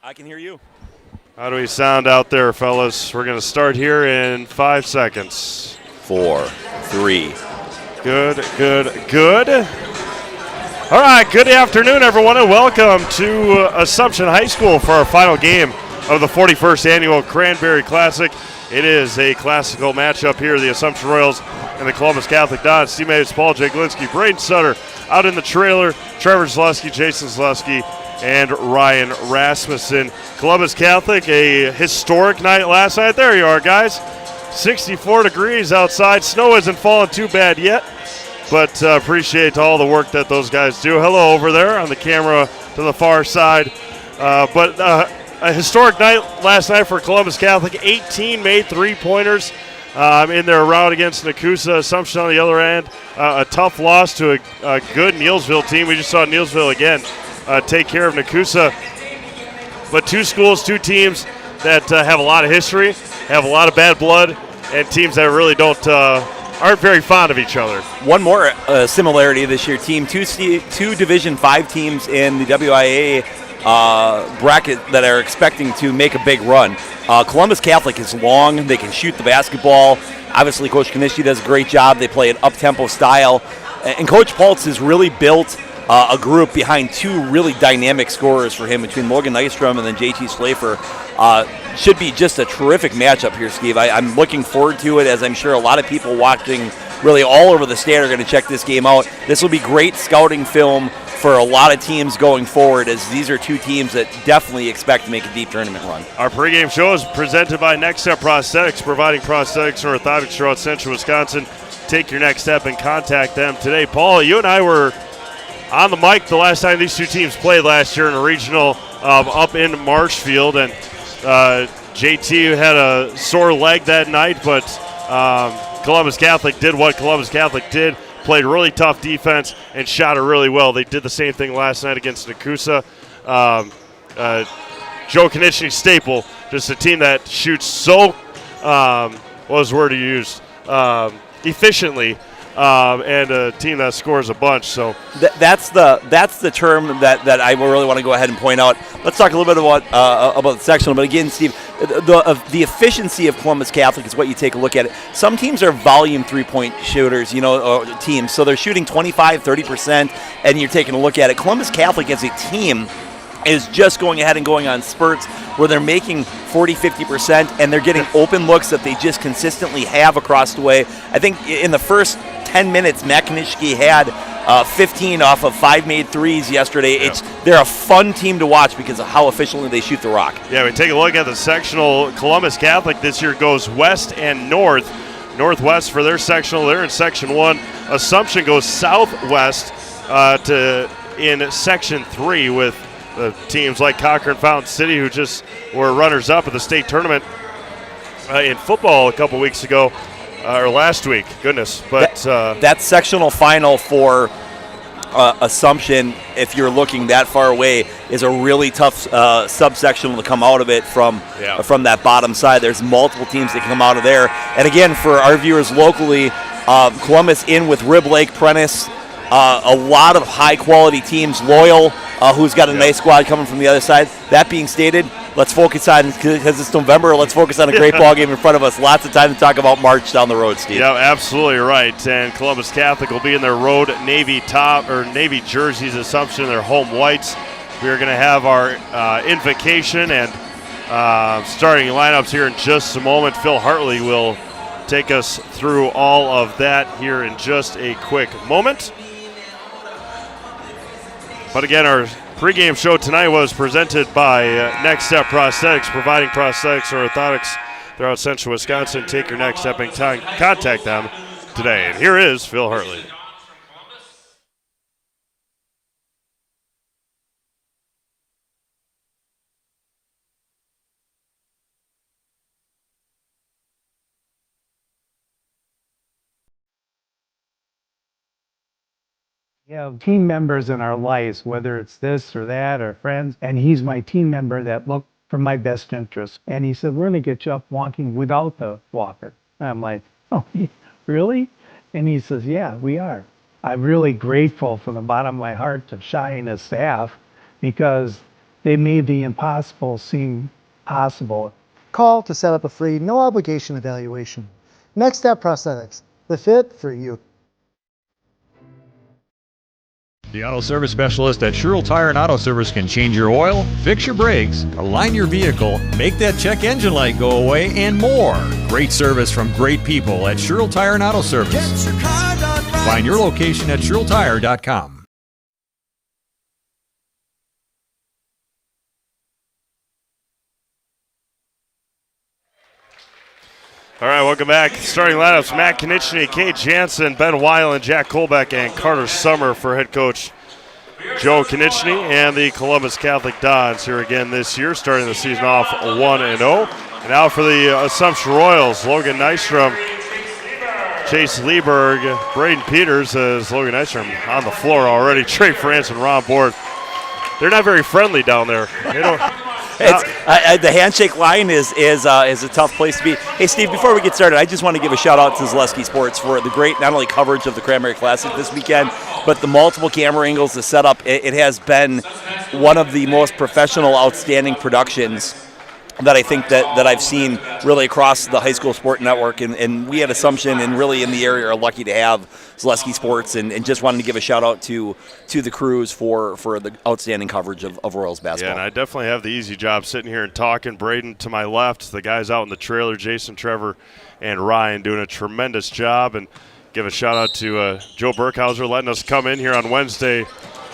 I can hear you. How do we sound out there, fellas? We're going to start here in 5 seconds. 4, 3. Good. All right, good afternoon, everyone, and welcome to Assumption High School for our final game of the 41st Annual Cranberry Classic. It is a classical matchup here, the Assumption Royals and the Columbus Catholic Dons. Teammates Paul Jaglinski, Braden Sutter out in the trailer, Trevor Zaleski, Jason Zaleski, and Ryan Rasmussen. Columbus Catholic, a historic night last night. There you are, guys. 64 degrees outside. Snow isn't falling too bad yet, but appreciate all the work that those guys do. Hello over there on the camera to the far side. A historic night last night for Columbus Catholic. 18 made three-pointers in their round against Nakusa. Assumption on the other end. A tough loss to a good Neilsville team. We just saw Neilsville again take care of Nakusa. But two schools, two teams that have a lot of history, have a lot of bad blood, and teams that really aren't very fond of each other. One more similarity this year, team. Two Division 5 teams in the WIAA bracket that are expecting to make a big run. Columbus Catholic is long. They can shoot the basketball. Obviously, Coach Kanishi does a great job. They play an up-tempo style. And Coach Paltz has really built a group behind two really dynamic scorers for him between Morgan Nystrom and then JT Schlafer. Should be just a terrific matchup here, Steve. I'm looking forward to it, as I'm sure a lot of people watching really all over the state are going to check this game out. This will be great scouting film for a lot of teams going forward, as these are two teams that definitely expect to make a deep tournament run. Our pregame show is presented by Next Step Prosthetics, providing prosthetics and orthotics throughout central Wisconsin. Take your next step and contact them today. Paul, you and I were on the mic the last time these two teams played last year in a regional up in Marshfield, and JT had a sore leg that night, but Columbus Catholic did what Columbus Catholic did, played really tough defense and shot it really well. They did the same thing last night against Nakusa. Joe Kanichny staple, just a team that shoots so, what was the word he used, efficiently, and a team that scores a bunch. So that's the term that I really want to go ahead and point out. Let's talk a little bit about the sectional. But again, Steve, the efficiency of Columbus Catholic is what you take a look at. Some teams are volume three-point shooters, teams. So they're shooting 25, 30%, and you're taking a look at it. Columbus Catholic as a team is just going ahead and going on spurts where they're making 40, 50%, and they're getting open looks that they just consistently have across the way. I think in the first 10 minutes, Matt Kanichny had 15 off of 5 made threes yesterday. Yeah. They're a fun team to watch because of how efficiently they shoot the rock. Yeah, we take a look at the sectional. Columbus Catholic this year goes west and north. Northwest for their sectional. They're in Section 1. Assumption goes southwest in Section 3 with teams like Cochrane, Fountain City, who just were runners-up at the state tournament in football a couple weeks ago, or last week. Goodness. But that sectional final for Assumption, if you're looking that far away, is a really tough subsectional to come out of it from that bottom side. There's multiple teams that can come out of there. And again, for our viewers locally, Columbus in with Rib Lake, Prentice, a lot of high-quality teams. Loyal, who's got a nice squad coming from the other side. That being stated, let's focus on, because it's November, let's focus on a great ball game in front of us. Lots of time to talk about March down the road, Steve. Yeah, absolutely right. And Columbus Catholic will be in their road Navy jerseys, Assumption, their home whites. We are going to have our invocation and starting lineups here in just a moment. Phil Hartley will take us through all of that here in just a quick moment. But again, our pregame show tonight was presented by Next Step Prosthetics, providing prosthetics or orthotics throughout central Wisconsin. Take your next step and contact them today. And here is Phil Hartley. We have team members in our lives, whether it's this or that or friends, and he's my team member that look for my best interest. And he said, we're going to get you up walking without the walker. And I'm like, oh, really? And he says, yeah, we are. I'm really grateful from the bottom of my heart to Shai and his staff, because They made the impossible seem possible. Call to set up a free, no obligation evaluation. Next Step Prosthetics, the fit for you. The auto service specialist at Sherrill Tire and Auto Service can change your oil, fix your brakes, align your vehicle, make that check engine light go away, and more. Great service from great people at Sherrill Tire and Auto Service. Find your location at SherrillTire.com. All right, welcome back. Starting lineups, Matt Konieczny, Kate Jansen, Ben Weiland, Jack Kolbeck, and Carter Summer for head coach Joe Konieczny and the Columbus Catholic Dons here again this year, starting the season off 1-0. And now for the Assumption Royals, Logan Nystrom, Chase Lieberg, Braden Peters, as Logan Nystrom on the floor already, Trey France and Ron Board. They're not very friendly down there. They don't... The handshake line is a tough place to be. Hey, Steve, before we get started, I just want to give a shout-out to Zaleski Sports for the great not only coverage of the Cranberry Classic this weekend, but the multiple camera angles, the setup. It has been one of the most professional, outstanding productions that I think that I've seen really across the high school sport network. And we at Assumption and really in the area are lucky to have Zaleski Sports, and just wanted to give a shout-out to the crews for the outstanding coverage of Royals basketball. Yeah, and I definitely have the easy job sitting here and talking. Braden to my left, the guys out in the trailer, Jason, Trevor, and Ryan doing a tremendous job. And give a shout-out to Joe Burkhauser letting us come in here on Wednesday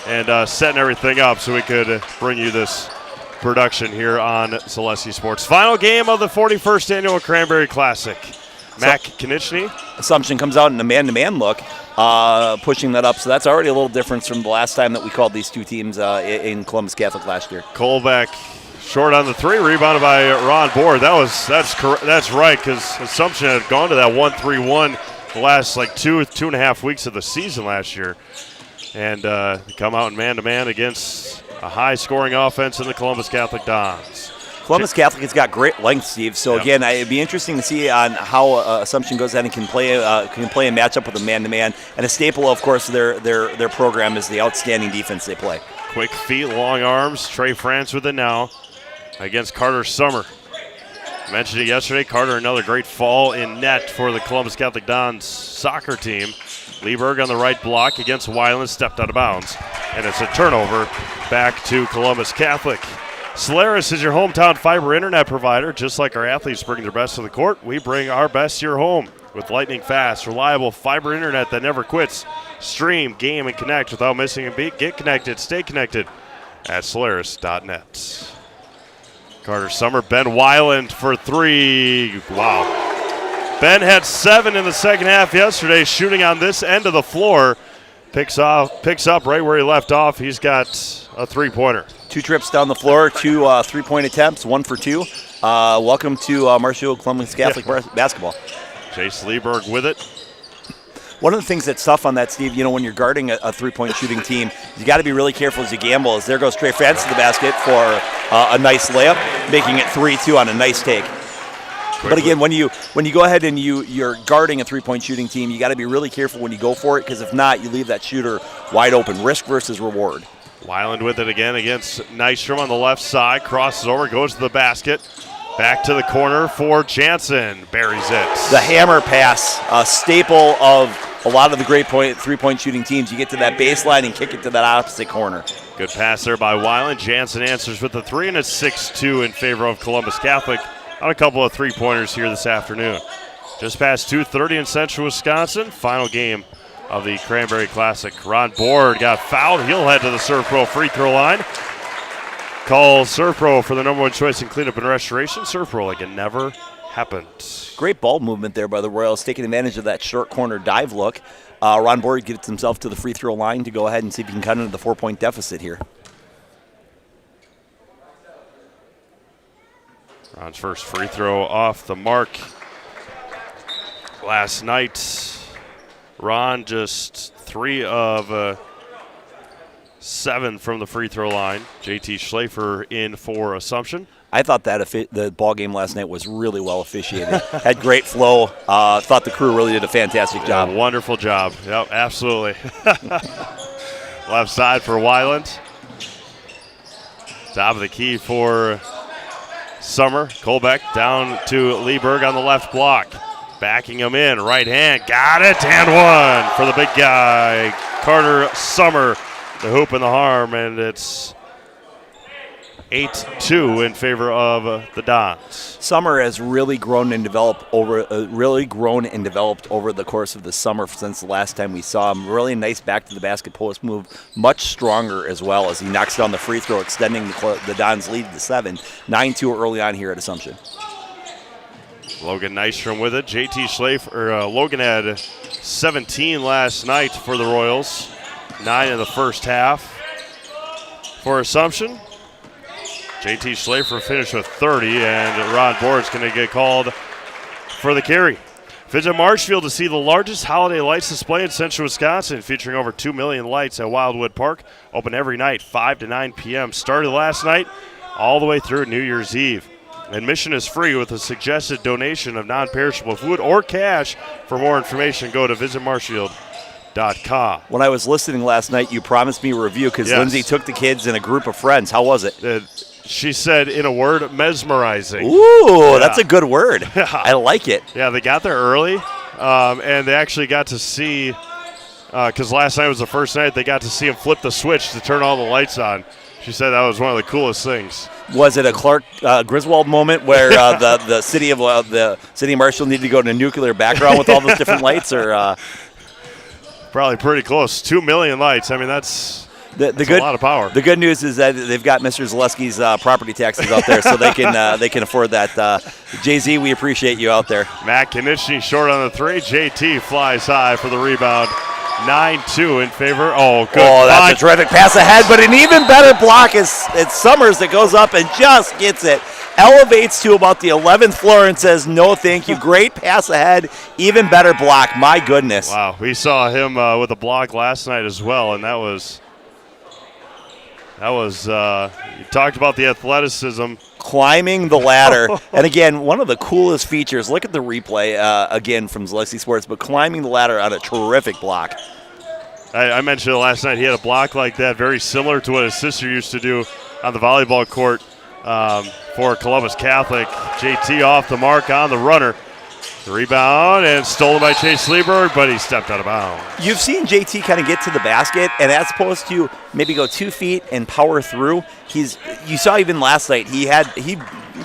and setting everything up so we could bring you this production here on Zaleski Sports. Final game of the 41st Annual Cranberry Classic. Matt Konieczny. Assumption comes out in a man-to-man look, pushing that up. So that's already a little difference from the last time that we called these two teams in Columbus Catholic last year. Kolbeck short on the three, rebounded by Ron Board. That's right, because Assumption had gone to that 1-3-1 the last like two and a half weeks of the season last year, and come out in man-to-man against a high-scoring offense in the Columbus Catholic Dons. Columbus Catholic has got great length, Steve. So again, it'd be interesting to see on how Assumption goes ahead and can play a matchup with a man-to-man. And a staple, of course, their program is the outstanding defense they play. Quick feet, long arms. Trey France with it now against Carter Summer. I mentioned it yesterday. Carter, another great fall in net for the Columbus Catholic Dons soccer team. Lieberg on the right block against Weiland, stepped out of bounds. And it's a turnover back to Columbus Catholic. Solaris is your hometown fiber internet provider. Just like our athletes bring their best to the court, we bring our best to your home with lightning fast, reliable fiber internet that never quits. Stream, game, and connect without missing a beat. Get connected, stay connected at Solaris.net. Carter Summer, Ben Weiland for three. Wow. Ben had 7 in the second half yesterday, shooting on this end of the floor. Picks up right where he left off. He's got a three-pointer. 2 trips down the floor, 2 three-point attempts, 1 for 2. Welcome to Marshall Columbus Catholic basketball. Chase Lieberg with it. One of the things that's tough on that, Steve, when you're guarding a three-point shooting team, you got to be really careful as you gamble. As there goes Trey France to the basket for a nice layup, making it 3-2 on a nice take. But again, when you go ahead and you're guarding a three-point shooting team, you got to be really careful when you go for it, because if not, you leave that shooter wide open. Risk versus reward. Weiland with it again against Nystrom on the left side. Crosses over, goes to the basket. Back to the corner for Jansen. Buries it. The hammer pass, a staple of a lot of the great three-point shooting teams. You get to that baseline and kick it to that opposite corner. Good pass there by Weiland. Jansen answers with the 3, and it's 6-2 in favor of Columbus Catholic on a couple of three-pointers here this afternoon. Just past 2:30 in central Wisconsin. Final game of the Cranberry Classic. Ron Board got fouled. He'll head to the Serve Pro free throw line. Call Serve Pro for the #1 choice in cleanup and restoration. Serve Pro like it never happened. Great ball movement there by the Royals, taking advantage of that short corner dive look. Ron Board gets himself to the free throw line to go ahead and see if he can cut into the 4-point deficit here. Ron's first free throw off the mark last night. Ron just 3 of 7 from the free throw line. JT Schlafer in for Assumption. I thought that the ball game last night was really well officiated. Had great flow. Thought the crew really did a fantastic job. Wonderful job. Yep, absolutely. Left side for Weiland. Top of the key for Summer. Colbeck down to Lieberg on the left block. Backing him in, right hand, got it, and one for the big guy, Carter Summer, the hoop and the harm, and it's 8-2 in favor of the Dons. Summer has really grown and developed over the course of the summer since the last time we saw him. Really nice back to the basket post move, much stronger as well as he knocks down the free throw, extending the Dons' lead to 7. 9-2 early on here at Assumption. Logan Nystrom with it. JT Schlafer, Logan had 17 last night for the Royals, 9 in the first half. For Assumption, JT Schlafer finished with 30, and Ron Board's going to get called for the carry. Visit Marshfield to see the largest holiday lights display in central Wisconsin, featuring over 2 million lights at Wildwood Park. Open every night, 5 to 9 p.m. Started last night, all the way through New Year's Eve. Admission is free with a suggested donation of non-perishable food or cash. For more information, go to visitmarshfield.com. When I was listening last night, you promised me a review because Yes. Lindsay took the kids and a group of friends. How was it? She said, in a word, mesmerizing. Ooh, Yeah. that's a good word. Yeah. I like it. Yeah, they got there early, and they actually got to see, because last night was the first night, they got to see him flip the switch to turn all the lights on. She said that was one of the coolest things. Was it a Clark Griswold moment where the city of Marshall needed to go to a nuclear background with all those different lights, or Probably pretty close. 2 million lights. I mean, that's a lot of power. The good news is that they've got Mr. Zaleski's property taxes out there, so they can afford that. Jay-Z, we appreciate you out there. Matt Konechny short on the three. JT flies high for the rebound. 9-2 in favor. Oh, good. Oh, that's a terrific pass ahead, but an even better block is it's Summers that goes up and just gets it. Elevates to about the 11th floor and says, no, thank you. Great pass ahead, even better block. My goodness. Wow, we saw him with a block last night as well, and that was you talked about the athleticism. Climbing the ladder. And again, one of the coolest features, look at the replay again from Zaleski Sports, but climbing the ladder on a terrific block. I mentioned it last night. He had a block like that, very similar to what his sister used to do on the volleyball court for Columbus Catholic. JT off the mark on the runner. The rebound and stolen by Chase Lieberg, but he stepped out of bounds. You've seen JT kind of get to the basket, and as opposed to maybe go 2 feet and power through, you saw even last night, he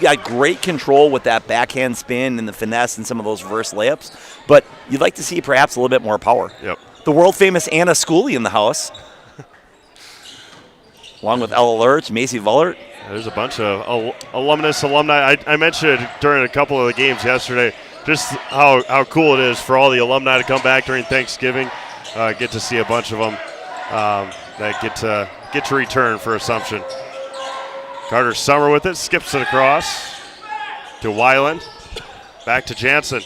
got great control with that backhand spin and the finesse and some of those reverse layups, but you'd like to see perhaps a little bit more power. Yep. The world-famous Anna Schooley in the house, along with Ella Lurch, Macy Vullert. There's a bunch of alumni. I mentioned it during a couple of the games yesterday, just how cool it is for all the alumni to come back during Thanksgiving. Get to see a bunch of them that get to return for Assumption. Carter Summer with it, skips it across to Weiland. Back to Jansen.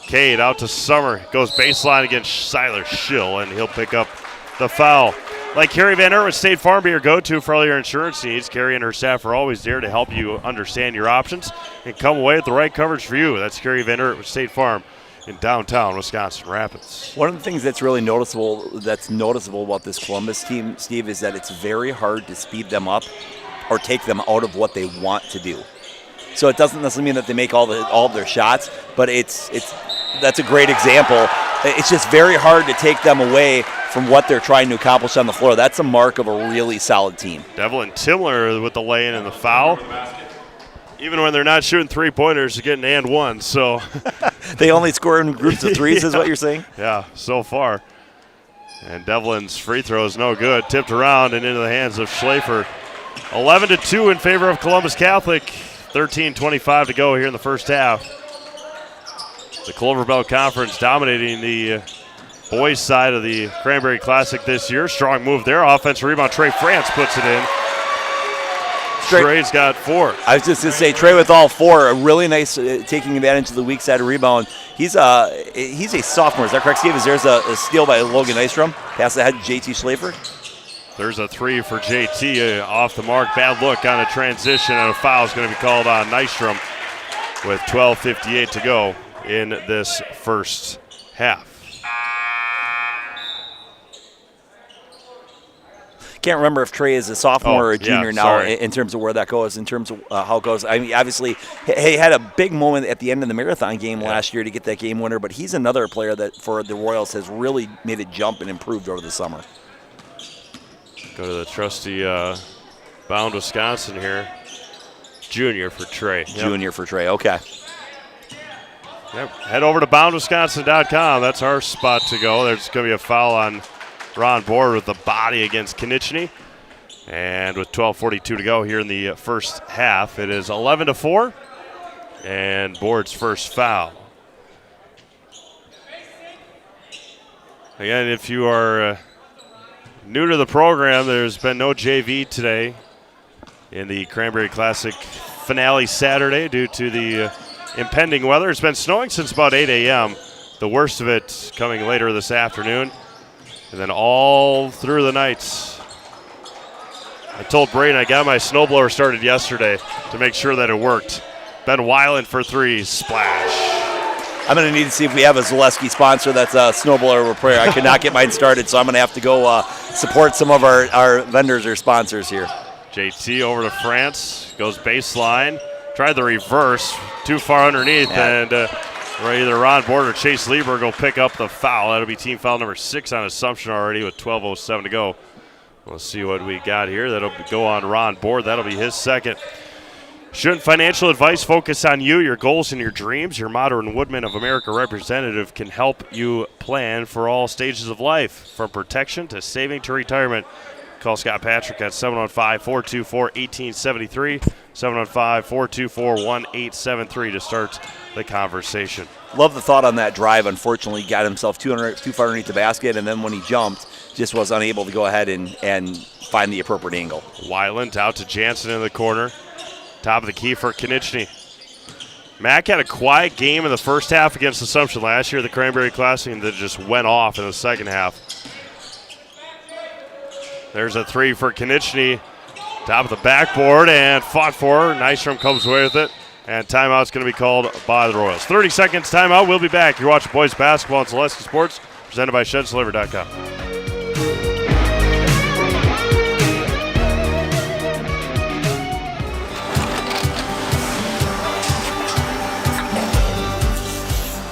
Cade out to Summer. Goes baseline against Siler Schill, and he'll pick up the foul. Like Carrie Van Ert with State Farm, be your go-to for all your insurance needs. Carrie and her staff are always there to help you understand your options and come away with the right coverage for you. That's Carrie Van Ert with State Farm in downtown Wisconsin Rapids. One of the things that's really noticeable about this Columbus team, Steve, is that it's very hard to speed them up or take them out of what they want to do. So it doesn't necessarily mean that they make all of their shots, but that's a great example. It's just very hard to take them away from what they're trying to accomplish on the floor. That's a mark of a really solid team. Devlin Timler with the lay-in and the foul. Even when they're not shooting three-pointers, they're getting and one. So they only score in groups of threes, is what you're saying? Yeah, so far. And Devlin's free throw is no good. Tipped around and into the hands of Schlafer. 11-2 in favor of Columbus Catholic. 13:25 to go here in the first half. The Clover Belt Conference dominating the boys' side of the Cranberry Classic this year. Strong move there. Offensive rebound. Trey France puts it in. Trey's got 4. I was just going to say, Trey with all 4, a really nice taking advantage of the weak side rebound. He's a sophomore. Is that correct, Steve? There's a steal by Logan Nystrom. Pass ahead to JT Schlafer. There's a 3 for JT off the mark. Bad look on a transition, and a foul is going to be called on Nystrom with 12:58 to go in this first half. can't remember if Trey is a sophomore or a junior now sorry. in terms of where that goes, in terms of how it goes. I mean, obviously, he had a big moment at the end of the marathon game last year to get that game winner, but he's another player that for the Royals has really made a jump and improved over the summer. Go to the trusty Bound Wisconsin here. Junior for Trey. Junior for Trey, okay. Yep. Head over to boundwisconsin.com. That's our spot to go. There's going to be a foul on Ron Board with the body against Konieczny. And with 12:42 to go here in the first half, it is 11-4. And Board's first foul. Again, if you are new to the program, there's been no JV today in the Cranberry Classic finale Saturday due to the impending weather. It's been snowing since about 8 a.m., the worst of it coming later this afternoon, and then all through the nights. I told Braden I got my snowblower started yesterday to make sure that it worked. Ben Weiland for three, splash. I'm going to need to see if we have a Zaleski sponsor that's a snowblower repair. I could not get mine started, so I'm going to have to go support some of our vendors or sponsors here. JT over to France, goes baseline, tried the reverse, too far underneath, and either Ron Board or Chase Lieberg will pick up the foul. That'll be team foul number 6 on Assumption already with 12:07 to go. We'll see what we got here. That'll go on Ron Board. That'll be his second. Shouldn't financial advice focus on you, your goals, and your dreams? Your Modern Woodmen of America representative can help you plan for all stages of life, from protection to saving to retirement. Call Scott Patrick at 715-424-1873, 715-424-1873 to start the conversation. Love the thought on that drive. Unfortunately, got himself too far underneath the basket, and then when he jumped, just was unable to go ahead and find the appropriate angle. Weiland out to Jansen in the corner. Top of the key for Konieczny. Mack had a quiet game in the first half against Assumption last year, the Cranberry Classic, and then just went off in the second half. There's a three for Konieczny. Top of the backboard and fought for. Nystrom comes away with it. And timeout's going to be called by the Royals. 30 seconds timeout. We'll be back. You're watching boys basketball on Zaleski Sports, presented by ShedsDeliver.com.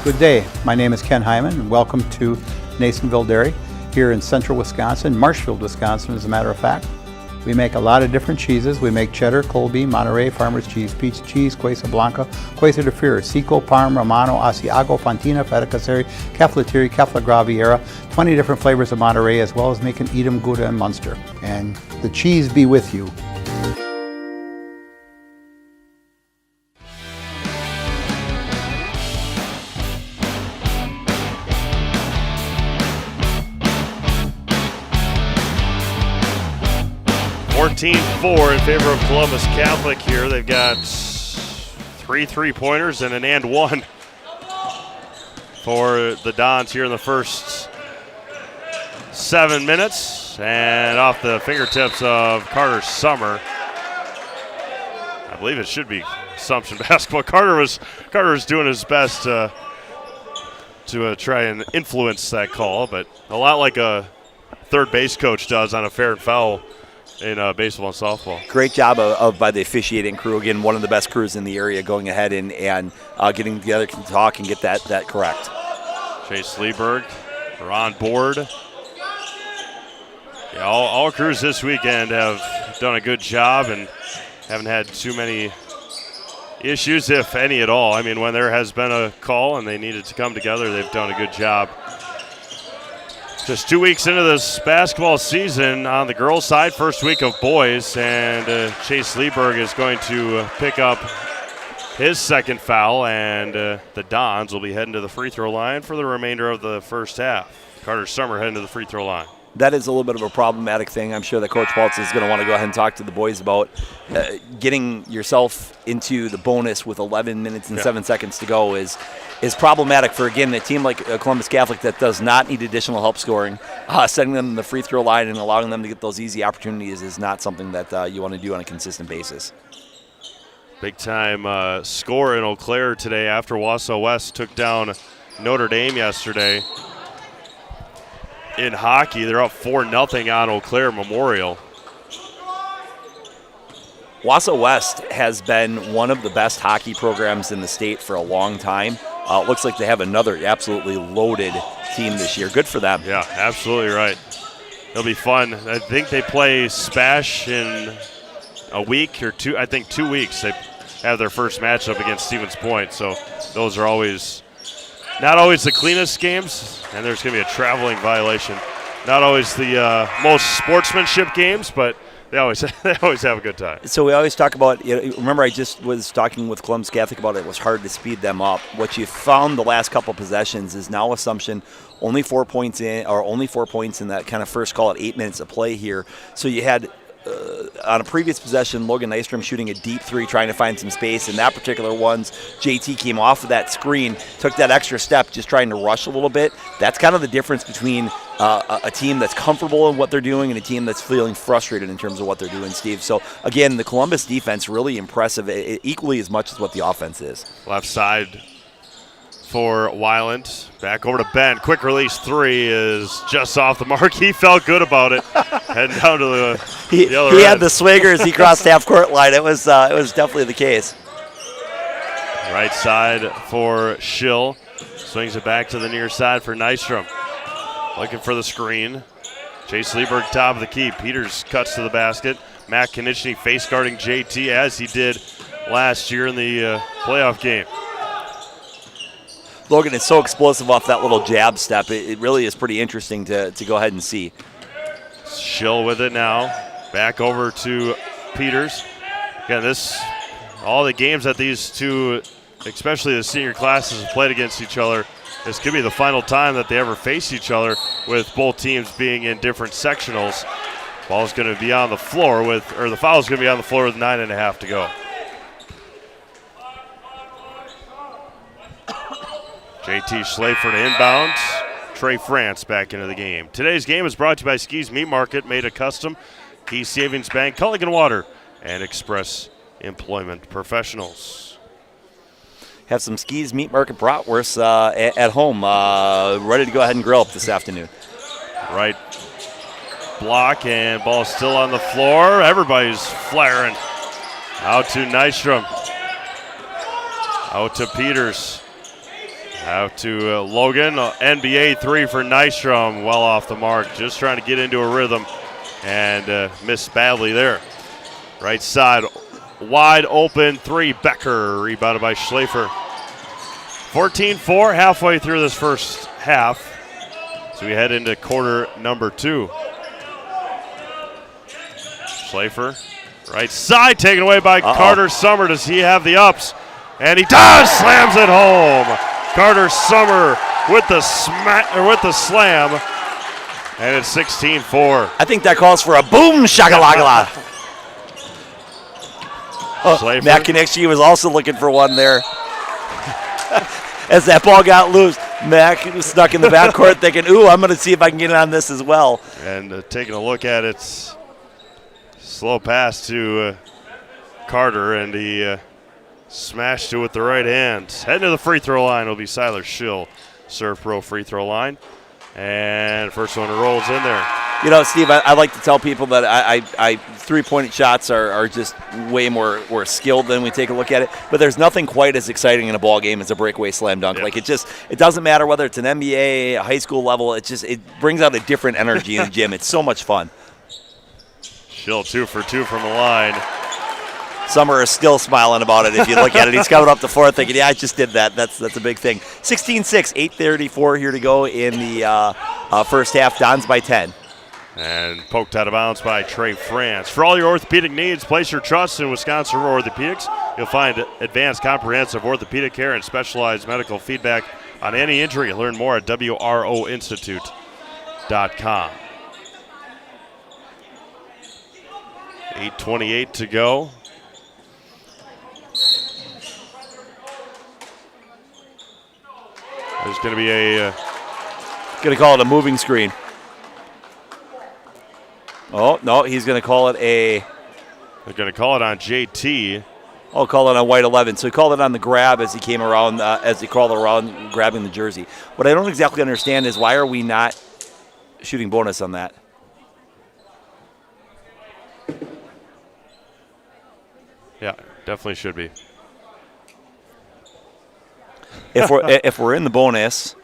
Good day. My name is Ken Hyman, and welcome to Nasonville Dairy here in central Wisconsin, Marshfield, Wisconsin, as a matter of fact. We make a lot of different cheeses. We make cheddar, Colby, Monterey, Farmer's Cheese, Peach Cheese, Quesa Blanca, Quesa de Freer, Seco, Parm, Romano, Asiago, Fontina, Feta Caseri, Caflatiri, Cafla Graviera, 20 different flavors of Monterey, as well as making Edam, Gouda, and Munster. And the cheese be with you. (14-4) in favor of Columbus Catholic here. They've got 3 3-pointers and an and one for the Dons here in the first 7 minutes. And off the fingertips of Carter Summer. I believe it should be Assumption basketball. Carter was doing his best to try and influence that call, but a lot like a third base coach does on a fair and foul in baseball and softball. Great job by the officiating crew. Again, one of the best crews in the area, going ahead and getting together to talk and get that correct. Chase Lieberg, Ron Board. Yeah, all crews this weekend have done a good job and haven't had too many issues, if any at all. I mean, when there has been a call and they needed to come together, they've done a good job. Just 2 weeks into this basketball season on the girls' side, first week of boys, and Chase Lieberg is going to pick up his second foul, and the Dons will be heading to the free throw line for the remainder of the first half. Carter Summer heading to the free throw line. That is a little bit of a problematic thing. I'm sure that Coach Baltz is going to want to go ahead and talk to the boys about getting yourself into the bonus with 11 minutes and 7 seconds to go is problematic for, again, a team like Columbus Catholic that does not need additional help scoring. Setting them in the free throw line and allowing them to get those easy opportunities is not something that you want to do on a consistent basis. Big-time score in Eau Claire today after Wausau West took down Notre Dame yesterday. in hockey. They're up 4-0 on Eau Claire Memorial. WIAA West has been one of the best hockey programs in the state for a long time. It looks like they have another absolutely loaded team this year. Good for them. Yeah, absolutely right. It'll be fun. I think they play Spash in a week or two. I think 2 weeks. They have their first matchup against Stevens Point. So those are always not always the cleanest games, and there's going to be a traveling violation. Not always the most sportsmanship games, but they always have a good time. So we always talk about, remember I just was talking with Columbus Catholic about it was hard to speed them up. What you found the last couple possessions is now Assumption only 4 points in that kind of first, call it 8 minutes of play here. So you had on a previous possession, Logan Nystrom shooting a deep three, trying to find some space. In that particular ones, JT came off of that screen, took that extra step, just trying to rush a little bit. That's kind of the difference between a team that's comfortable in what they're doing and a team that's feeling frustrated in terms of what they're doing, Steve. So, again, the Columbus defense really impressive, equally as much as what the offense is. Left side for Weiland. Back over to Ben. Quick release three is just off the mark. He felt good about it. Heading down to the other He end. had the swagger as he crossed half court line. It was definitely the case. Right side for Schill. Swings it back to the near side for Nystrom. Looking for the screen. Chase Lieberg top of the key. Peters cuts to the basket. Matt Konieczny face guarding JT as he did last year in the playoff game. Logan is so explosive off that little jab step. It really is pretty interesting to go ahead and see. Schill with it now. Back over to Peters. Again, all the games that these two, especially the senior classes, have played against each other, this could be the final time that they ever face each other, with both teams being in different sectionals. Ball's going to be on the floor the foul's going to be on the floor with 9.5 to go. JT Schlafer to inbound. Trey France back into the game. Today's game is brought to you by Ski's Meat Market, made a custom. Key Savings Bank, Culligan Water, and Express Employment Professionals. Have some Ski's Meat Market bratwursts at home, ready to go ahead and grill up this afternoon. Right block, and ball still on the floor. Everybody's flaring. Out to Nystrom. Out to Peters. Out to Logan. NBA three for Nystrom. Well off the mark. Just trying to get into a rhythm and missed badly there. Right side. Wide open three. Becker. Rebounded by Schlafer. 14-4 halfway through this first half. So we head into quarter number 2. Schlafer. Right side taken away by Carter Summer. Does he have the ups? And he does! Slams it home. Carter Summer with the slam. And it's 16-4. I think that calls for a boom shakalaka. Matt Konieczny was also looking for one there. As that ball got loose, Mac was stuck in the backcourt thinking, ooh, I'm going to see if I can get it on this as well. And taking a look at it, slow pass to Carter, and he smashed it with the right hand. Heading to the free throw line will be Siler Schill, Serve Pro free throw line. And first one rolls in there. You know, Steve, I like to tell people that I three-point shots are just way more skilled than we take a look at it. But there's nothing quite as exciting in a ball game as a breakaway slam dunk. Yep. Like it doesn't matter whether it's an NBA, a high school level. It brings out a different energy in the gym. It's so much fun. Schill 2 for 2 from the line. Summer is still smiling about it if you look at it. He's coming up the floor thinking, yeah, I just did that. That's a big thing. 16-6, 8:34 here to go in the first half. Don's by 10. And poked out of bounds by Trey France. For all your orthopedic needs, place your trust in Wisconsin Orthopedics. You'll find advanced comprehensive orthopedic care and specialized medical feedback on any injury. Learn more at WROinstitute.com. 8:28 to go. There's going to be going to call it a moving screen. Oh, no, he's going to call it They're going to call it on JT. Oh, call it on white 11. So he called it on the grab as he came around, as he crawled around grabbing the jersey. What I don't exactly understand is why are we not shooting bonus on that. Yeah, definitely should be. If we're in the bonus,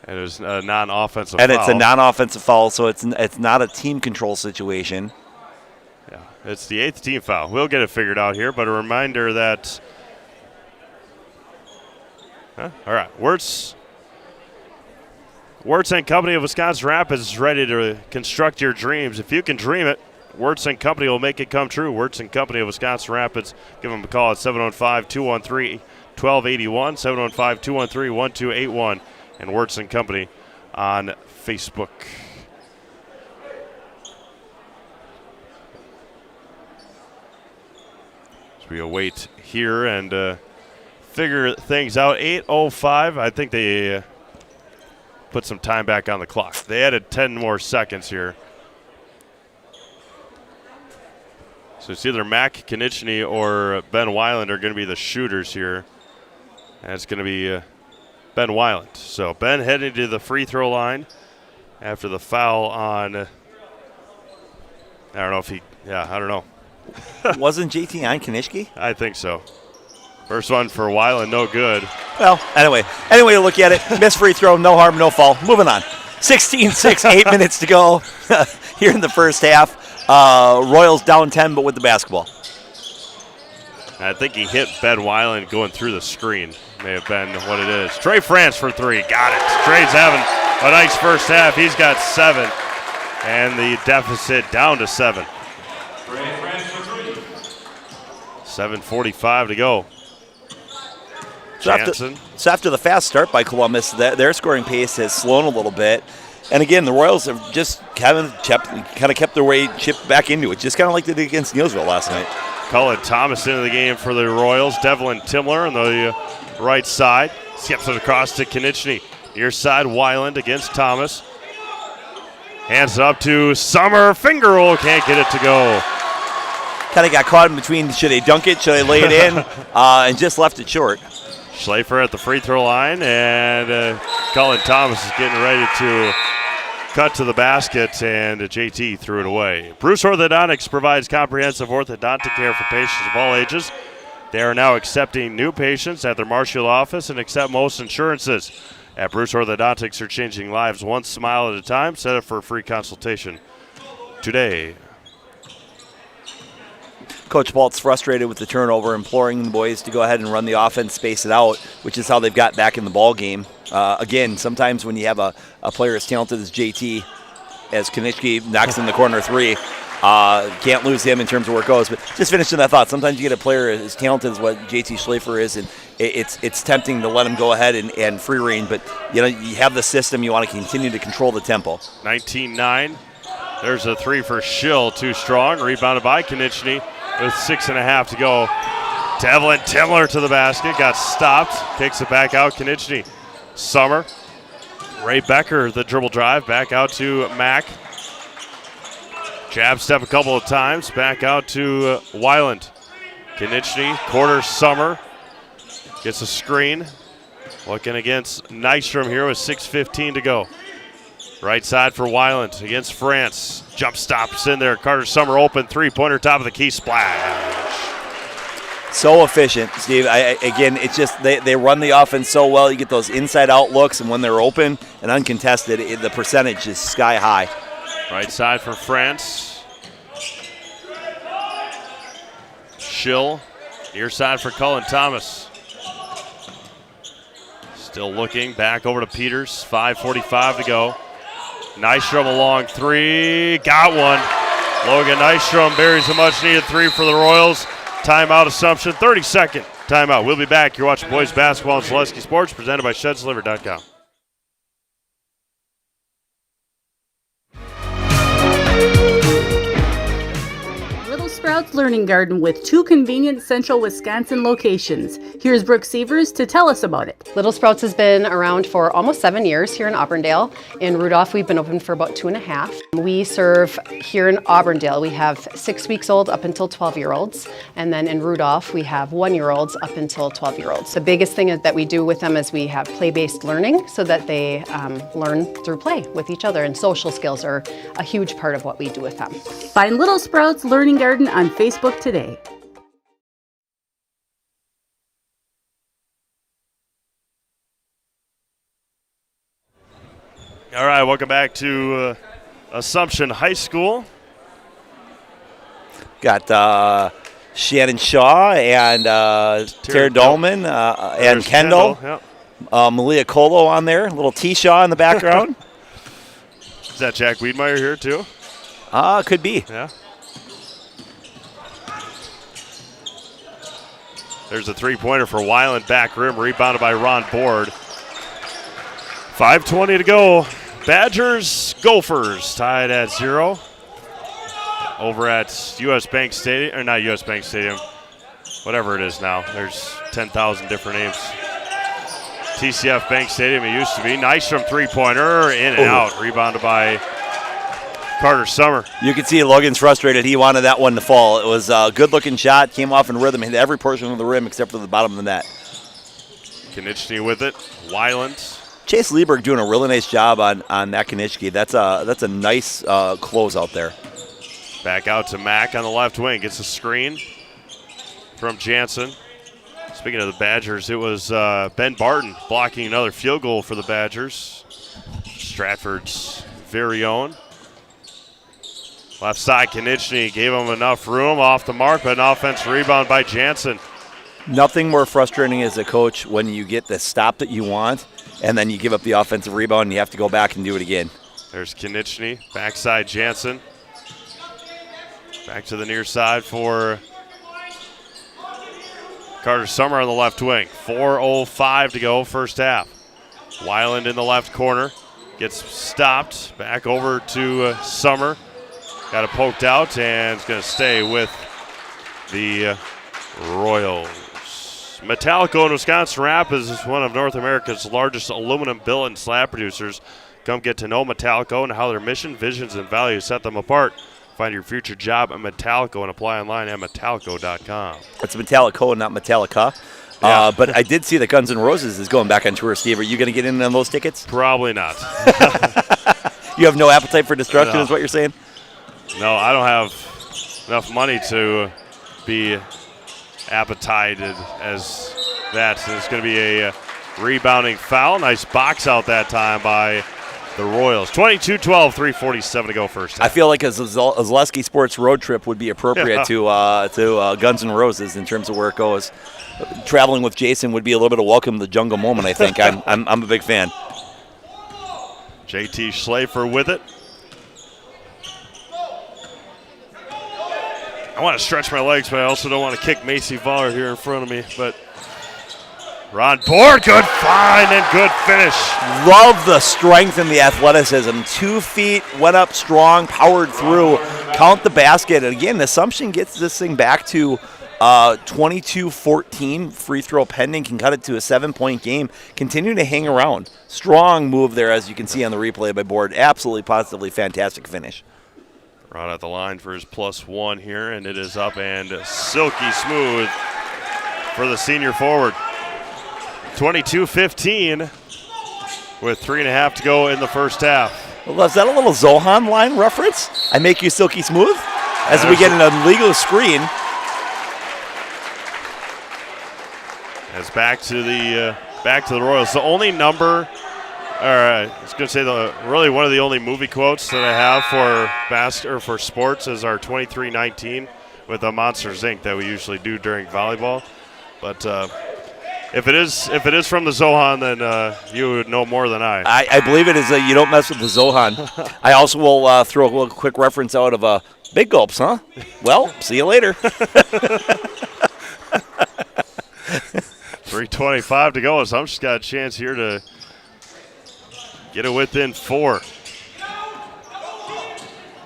And it's a non-offensive and foul. it's a non-offensive foul, so it's not a team control situation. Yeah, it's the 8th team foul. We'll get it figured out here, but a reminder that. All right, Wirtz and Company of Wisconsin Rapids is ready to construct your dreams. If you can dream it, Wirtz and Company will make it come true. Wirtz and Company of Wisconsin Rapids. Give them a call at 715-213-1281, 715-213-1281, and Wirtz and Company on Facebook. So we await here and figure things out. 8:05. I think they put some time back on the clock. They added 10 more seconds here. So it's either Mac Konieczny or Ben Weiland are going to be the shooters here. And it's going to be Ben Weiland. So Ben heading to the free throw line after the foul on. I don't know if he. Yeah, I don't know. Wasn't JT on Konieczny? I think so. First one for Weiland, no good. Well, anyway to look at it. Missed free throw, no harm, no foul. Moving on. 16-6, 8 minutes to go here in the first half. Royals down 10, but with the basketball. I think he hit Ben Weiland going through the screen. May have been what it is. Trey France for 3. Got it. Trey's having a nice first half. He's got 7. And the deficit down to 7. 7:45 to go. So after the fast start by Columbus, their scoring pace has slowed a little bit. And again, the Royals have just kind of kept their way chipped back into it, just kind of like they did against Neilsville last night. Cullen Thomas into the game for the Royals. Devlin Timler on the right side. Skips it across to Konieczny. Near side, Weiland against Thomas. Hands it up to Summer. Finger roll. Can't get it to go. Kind of got caught in between, should they dunk it, should they lay it in, and just left it short. Schlafer at the free throw line, and Cullen Thomas is getting ready to cut to the basket, and JT threw it away. Bruce Orthodontics provides comprehensive orthodontic care for patients of all ages. They are now accepting new patients at their Marshfield office and accept most insurances. At Bruce Orthodontics, they're changing lives one smile at a time. Set up for a free consultation today. Coach Balt's frustrated with the turnover, imploring the boys to go ahead and run the offense, space it out, which is how they've got back in the ball game. Again, sometimes when you have a player as talented as JT, as Konieczny knocks in the corner 3, can't lose him in terms of where it goes. But just finishing that thought, sometimes you get a player as talented as what JT Schlafer is, and it's tempting to let him go ahead and free reign. But you have the system, you want to continue to control the tempo. 19-9. There's a 3 for Schill, too strong. Rebounded by Konieczny with 6.5 to go. Devlin Timler to the basket, got stopped, kicks it back out. Konieczny. Summer. Ray Becker, the dribble drive, back out to Mack. Jab step a couple of times, back out to Weiland. Konieczny, quarter Summer, gets a screen. Looking against Nystrom here with 6:15 to go. Right side for Weiland against France. Jump stops in there. Carter Summer open, three-pointer, top of the key, splash. So efficient, Steve. Again, it's just they run the offense so well. You get those inside-out looks, and when they're open and uncontested, the percentage is sky high. Right side for France. Schill. Near side for Cullen Thomas. Still looking. Back over to Peters. 5:45 to go. Nystrom a long 3. Got one. Logan Nystrom buries a much-needed 3 for the Royals. Timeout Assumption. 30-second timeout. We'll be back. You're watching boys basketball on Zaleski Sports, presented by ShedsLiver.com. Sprouts Learning Garden with 2 convenient central Wisconsin locations. Here's Brooke Sievers to tell us about it. Little Sprouts has been around for almost 7 years here in Auburndale. In Rudolph, we've been open for about 2.5. We serve here in Auburndale, we have 6 weeks old up until 12-year-olds. And then in Rudolph, we have 1-year-olds up until 12-year-olds. The biggest thing that we do with them is we have play-based learning so that they learn through play with each other. And social skills are a huge part of what we do with them. Find Little Sprouts Learning Garden on Facebook today. All right, welcome back to Assumption High School. Got Shannon Shaw and Tara Dolman and Kendall. Yep. Malia Colo on there. A little T. Shaw in the background. Is that Jack Wiedmeyer here too? Could be. Yeah. There's a three-pointer for Weiland, back rim, rebounded by Ron Board. 5:20 to go. Badgers, Gophers tied at 0. Over at U.S. Bank Stadium, or not U.S. Bank Stadium, whatever it is now. There's 10,000 different names. TCF Bank Stadium, it used to be. Nice from three-pointer, in and out. Rebounded by Carter Summer. You can see Logan's frustrated. He wanted that one to fall. It was a good-looking shot, came off in rhythm, hit every portion of the rim except for the bottom of the net. Konechny with it. Weiland. Chase Lieberg doing a really nice job on that Konechny. That's a nice close out there. Back out to Mack on the left wing. Gets a screen from Jansen. Speaking of the Badgers, it was Ben Barton blocking another field goal for the Badgers. Stratford's very own. Left side, Konechny gave him enough room off the mark, but an offensive rebound by Jansen. Nothing more frustrating as a coach when you get the stop that you want and then you give up the offensive rebound and you have to go back and do it again. There's Konechny, backside Jansen. Back to the near side for Carter Summer on the left wing. 4:05 to go, first half. Weiland in the left corner. Gets stopped. Back over to Summer. Got it poked out and is going to stay with the Royals. Metallico in Wisconsin Rapids is one of North America's largest aluminum billet and slab producers. Come get to know Metallico and how their mission, visions, and values set them apart. Find your future job at Metallico and apply online at metallico.com. It's Metallico, not Metallica. Yeah. But I did see that Guns N' Roses is going back on tour, Steve. Are you going to get in on those tickets? Probably not. You have no appetite for destruction, No. is what you're saying? No, I don't have enough money to be appetized as that. So it's going to be a rebounding foul. Nice box out that time by the Royals. 22-12, 3:47 to go first half. I feel like a Zaleski Sports road trip would be appropriate to Guns N' Roses in terms of where it goes. Traveling with Jason would be a little bit of welcome to the jungle moment, I think. I'm a big fan. JT Schlafer with it. I want to stretch my legs, but I also don't want to kick Macy Voller here in front of me. But Ron Board, good find and good finish. Love the strength and the athleticism. 2 feet, went up strong, powered through. Count the basket. And again, Assumption gets this thing back to 22-14. Free throw pending, can cut it to a 7-point game. Continue to hang around. Strong move there, as you can see on the replay by Board. Absolutely, positively fantastic finish. Ron at the line for his +1 here, and it is up and silky smooth for the senior forward. 22-15 with 3.5 to go in the first half. Well, is that a little Zohan line reference? I make you silky smooth? As we get an illegal screen. As back to the Royals. The only number, I was going to say really one of the only movie quotes that I have for sports is our 23-19 with the Monsters Inc. that we usually do during volleyball. But if it is from the Zohan, then you would know more than I. I believe it is you don't mess with the Zohan. I also will throw a little quick reference out of big gulps, huh? Well, see you later. 3:25 to go. Assumption's got a chance here to get it within 4.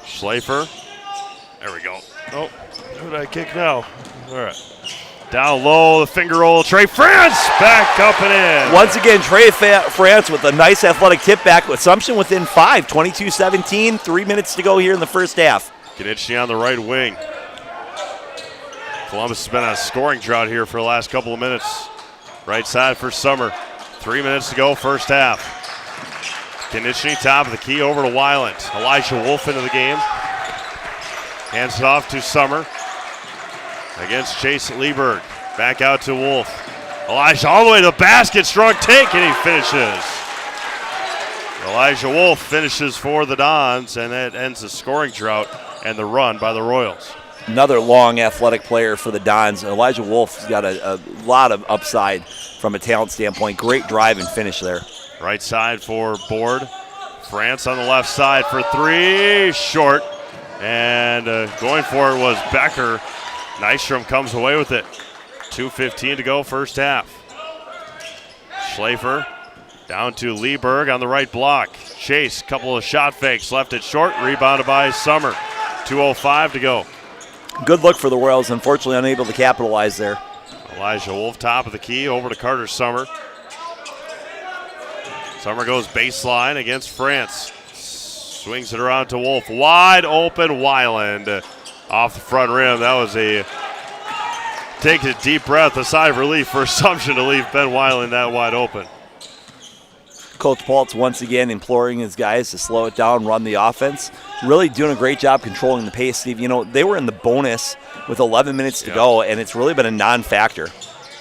Schlafer There we go. Oh, who did I kick now? All right. Down low, the finger roll. Trey France back up and in. Once again, Trey France with a nice athletic tip back. Assumption within 5, 22-17, 3 minutes to go here in the first half. Konechny on the right wing. Columbus has been on a scoring drought here for the last couple of minutes. Right side for Summer. 3 minutes to go, first half. Konechny top of the key over to Weiland. Elijah Wolf into the game. Hands it off to Summer. Against Chase Lieberg. Back out to Wolf. Elijah all the way to the basket. Strong take, and he finishes. Elijah Wolf finishes for the Dons, and that ends the scoring drought and the run by the Royals. Another long athletic player for the Dons. Elijah Wolf's got a lot of upside from a talent standpoint. Great drive and finish there. Right side for Board. France on the left side for three. Short. And going for it was Becker. Nystrom comes away with it. 2:15 to go, first half. Schlafer down to Lieberg on the right block. Chase, couple of shot fakes, left it short, rebounded by Summer. 2:05 to go. Good look for the Royals, unfortunately unable to capitalize there. Elijah Wolf, top of the key, over to Carter Summer. Summer goes baseline against France. Swings it around to Wolf. Wide open, Weiland. Off the front rim. That was take a deep breath, a sigh of relief for Assumption to leave Ben Weiland that wide open. Coach Paltz once again imploring his guys to slow it down, run the offense. Really doing a great job controlling the pace, Steve. You know, they were in the bonus with 11 minutes to go, and it's really been a non-factor.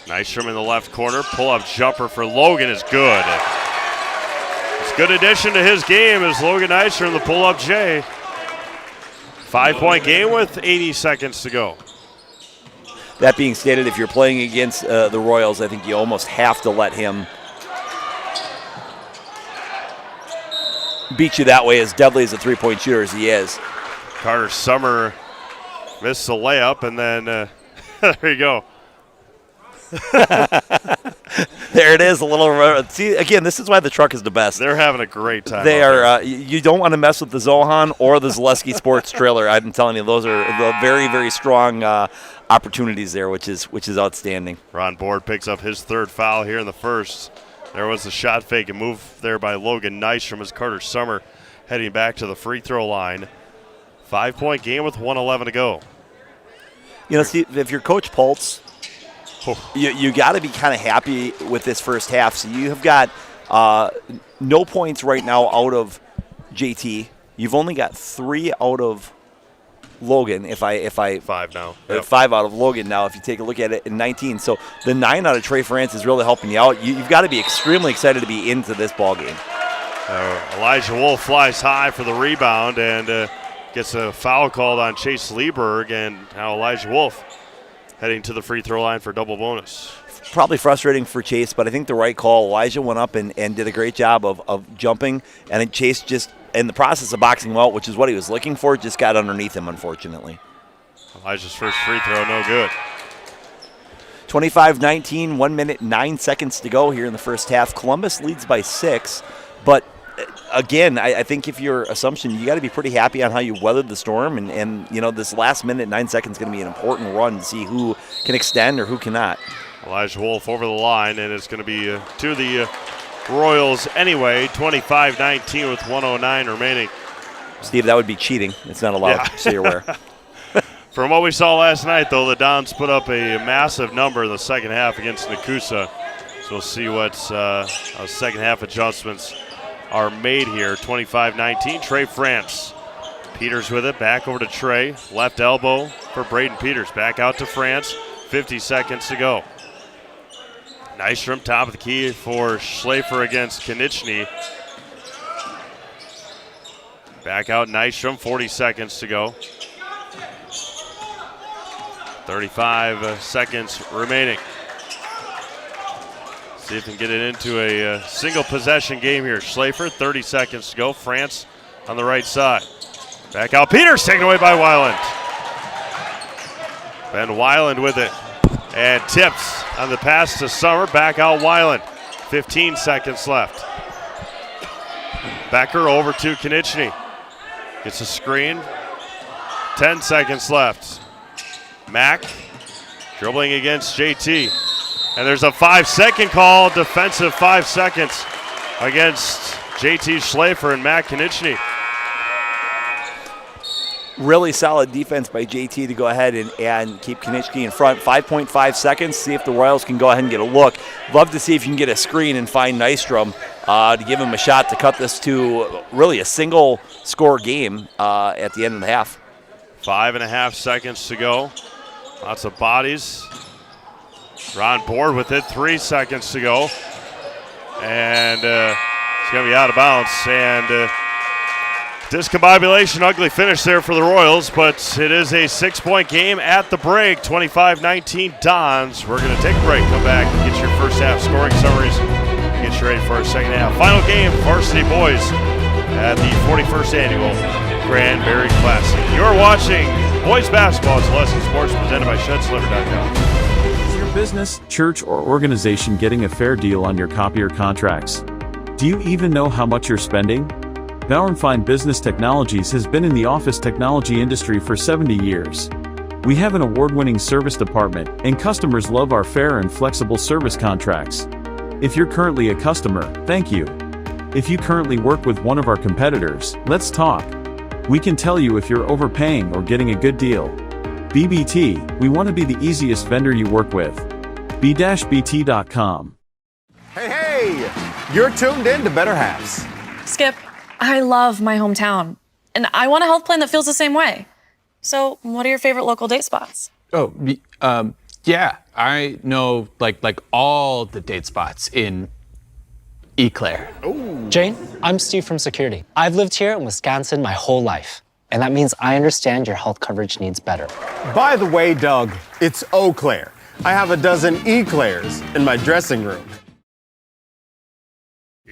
Nystrom in the left corner. Pull-up jumper for Logan is good. It's a good addition to his game is Logan Nystrom, the pull-up J. 5-point game with 80 seconds to go. That being stated, if you're playing against the Royals, I think you almost have to let him beat you that way, as deadly as a three-point shooter as he is. Carter Summer missed the layup, and then there you go. There it is, a little. See, again, this is why the truck is the best. They're having a great time. They are. You don't want to mess with the Zohan or the Zaleski Sports trailer. I'm telling you, those are the very, very strong opportunities there, which is outstanding. Ron Board picks up his third foul here in the first. There was the shot fake and move there by Logan Nystrom as Carter Summer heading back to the free throw line. 5-point game with 1:11 to go. You know, Steve, if you're Coach Paltz, you got to be kind of happy with this first half. So you have got no points right now out of JT. You've only got 3 out of Logan. If I 5 now. Yep. 5 out of Logan now. If you take a look at it in 19, so the 9 out of Trey France is really helping you out. You've got to be extremely excited to be into this ball game. Elijah Wolf flies high for the rebound and gets a foul called on Chase Lieberg, and now Elijah Wolf heading to the free throw line for double bonus. Probably frustrating for Chase, but I think the right call. Elijah went up and did a great job of jumping, and then Chase just, in the process of boxing him out, which is what he was looking for, just got underneath him, unfortunately. Elijah's first free throw, no good. 25-19, 1 minute, 9 seconds to go here in the first half. Columbus leads by 6, but again, I think if you're Assumption, you got to be pretty happy on how you weathered the storm, and you know, this last minute, 9 seconds is going to be an important run to see who can extend or who cannot. Elijah Wolf over the line, and it's going to be to the Royals anyway, 25-19 with 1:09 remaining. Steve, that would be cheating. It's not allowed, so you're aware. From what we saw last night, though, the Dons put up a massive number in the second half against Nakusa. So we'll see what second half adjustments are made here. 25-19, Trey France. Peters with it, back over to Trey. Left elbow for Braden Peters. Back out to France, 50 seconds to go. Nystrom, top of the key for Schlafer against Konechny. Back out Nystrom, 40 seconds to go. 35 seconds remaining. See if we can get it into a single possession game here. Schlafer, 30 seconds to go. France on the right side. Back out Peters, taken away by Weiland. Ben Weiland with it. And tips on the pass to Summer. Back out Weiland. 15 seconds left. Becker over to Konechny. Gets a screen. 10 seconds left. Mack dribbling against JT. And there's a 5-second call, defensive 5 seconds against JT Schlafer and Matt Konieczny. Really solid defense by JT to go ahead and keep Konieczny in front. 5.5 seconds, see if the Royals can go ahead and get a look. Love to see if you can get a screen and find Nystrom to give him a shot to cut this to really a single-score game at the end of the half. 5.5 seconds to go. Lots of bodies. Ron Board with it, 3 seconds to go. And it's going to be out of bounds. And discombobulation, ugly finish there for the Royals, but it is a 6-point game at the break. 25-19 Dons. We're going to take a break, come back, and get your first half scoring summaries, and get you ready for our second half. Final game, varsity boys at the 41st Annual Cranberry Classic. You're watching Boys Basketball. It's Leslie Sports presented by ShedSliver.com. Is your business, church, or organization getting a fair deal on your copier contracts? Do you even know how much you're spending? Bauer & Fine Business Technologies has been in the office technology industry for 70 years. We have an award-winning service department, and customers love our fair and flexible service contracts. If you're currently a customer, thank you. If you currently work with one of our competitors, let's talk. We can tell you if you're overpaying or getting a good deal. BBT, we want to be the easiest vendor you work with. b-bt.com. Hey, you're tuned in to Better Halves. Skip, I love my hometown, and I want a health plan that feels the same way. So, what are your favorite local date spots? Oh, yeah, I know like all the date spots in Eclair. Jane, I'm Steve from Security. I've lived here in Wisconsin my whole life, and that means I understand your health coverage needs better. By the way, Doug, it's Eau Claire. I have a dozen Eclairs in my dressing room.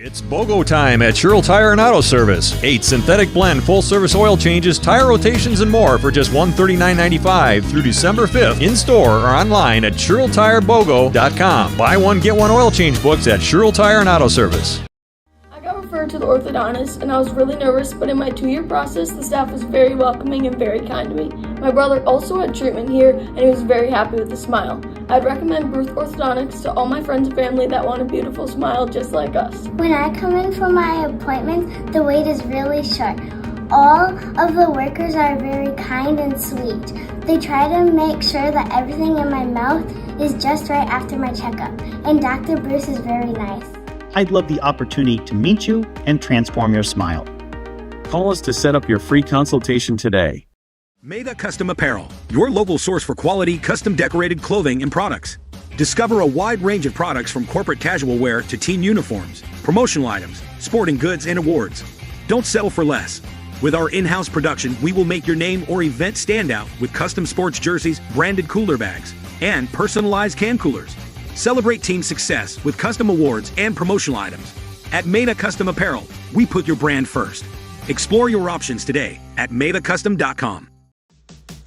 It's BOGO time at Sherrill Tire and Auto Service. 8 synthetic blend full-service oil changes, tire rotations, and more for just $139.95 through December 5th. In-store or online at SherrillTireBOGO.com. Buy one, get one oil change books at Sherrill Tire and Auto Service. I got referred to the orthodontist, and I was really nervous, but in my 2-year process, the staff was very welcoming and very kind to me. My brother also had treatment here, and he was very happy with a smile. I'd recommend Bruce Orthodontics to all my friends and family that want a beautiful smile just like us. When I come in for my appointment, the wait is really short. All of the workers are very kind and sweet. They try to make sure that everything in my mouth is just right after my checkup, and Dr. Bruce is very nice. I'd love the opportunity to meet you and transform your smile. Call us to set up your free consultation today. Maida Custom Apparel, your local source for quality, custom decorated clothing and products. Discover a wide range of products from corporate casual wear to team uniforms, promotional items, sporting goods, and awards. Don't settle for less. With our in-house production, we will make your name or event stand out with custom sports jerseys, branded cooler bags, and personalized can coolers. Celebrate team success with custom awards and promotional items. At Maida Custom Apparel, we put your brand first. Explore your options today at MaidaCustom.com.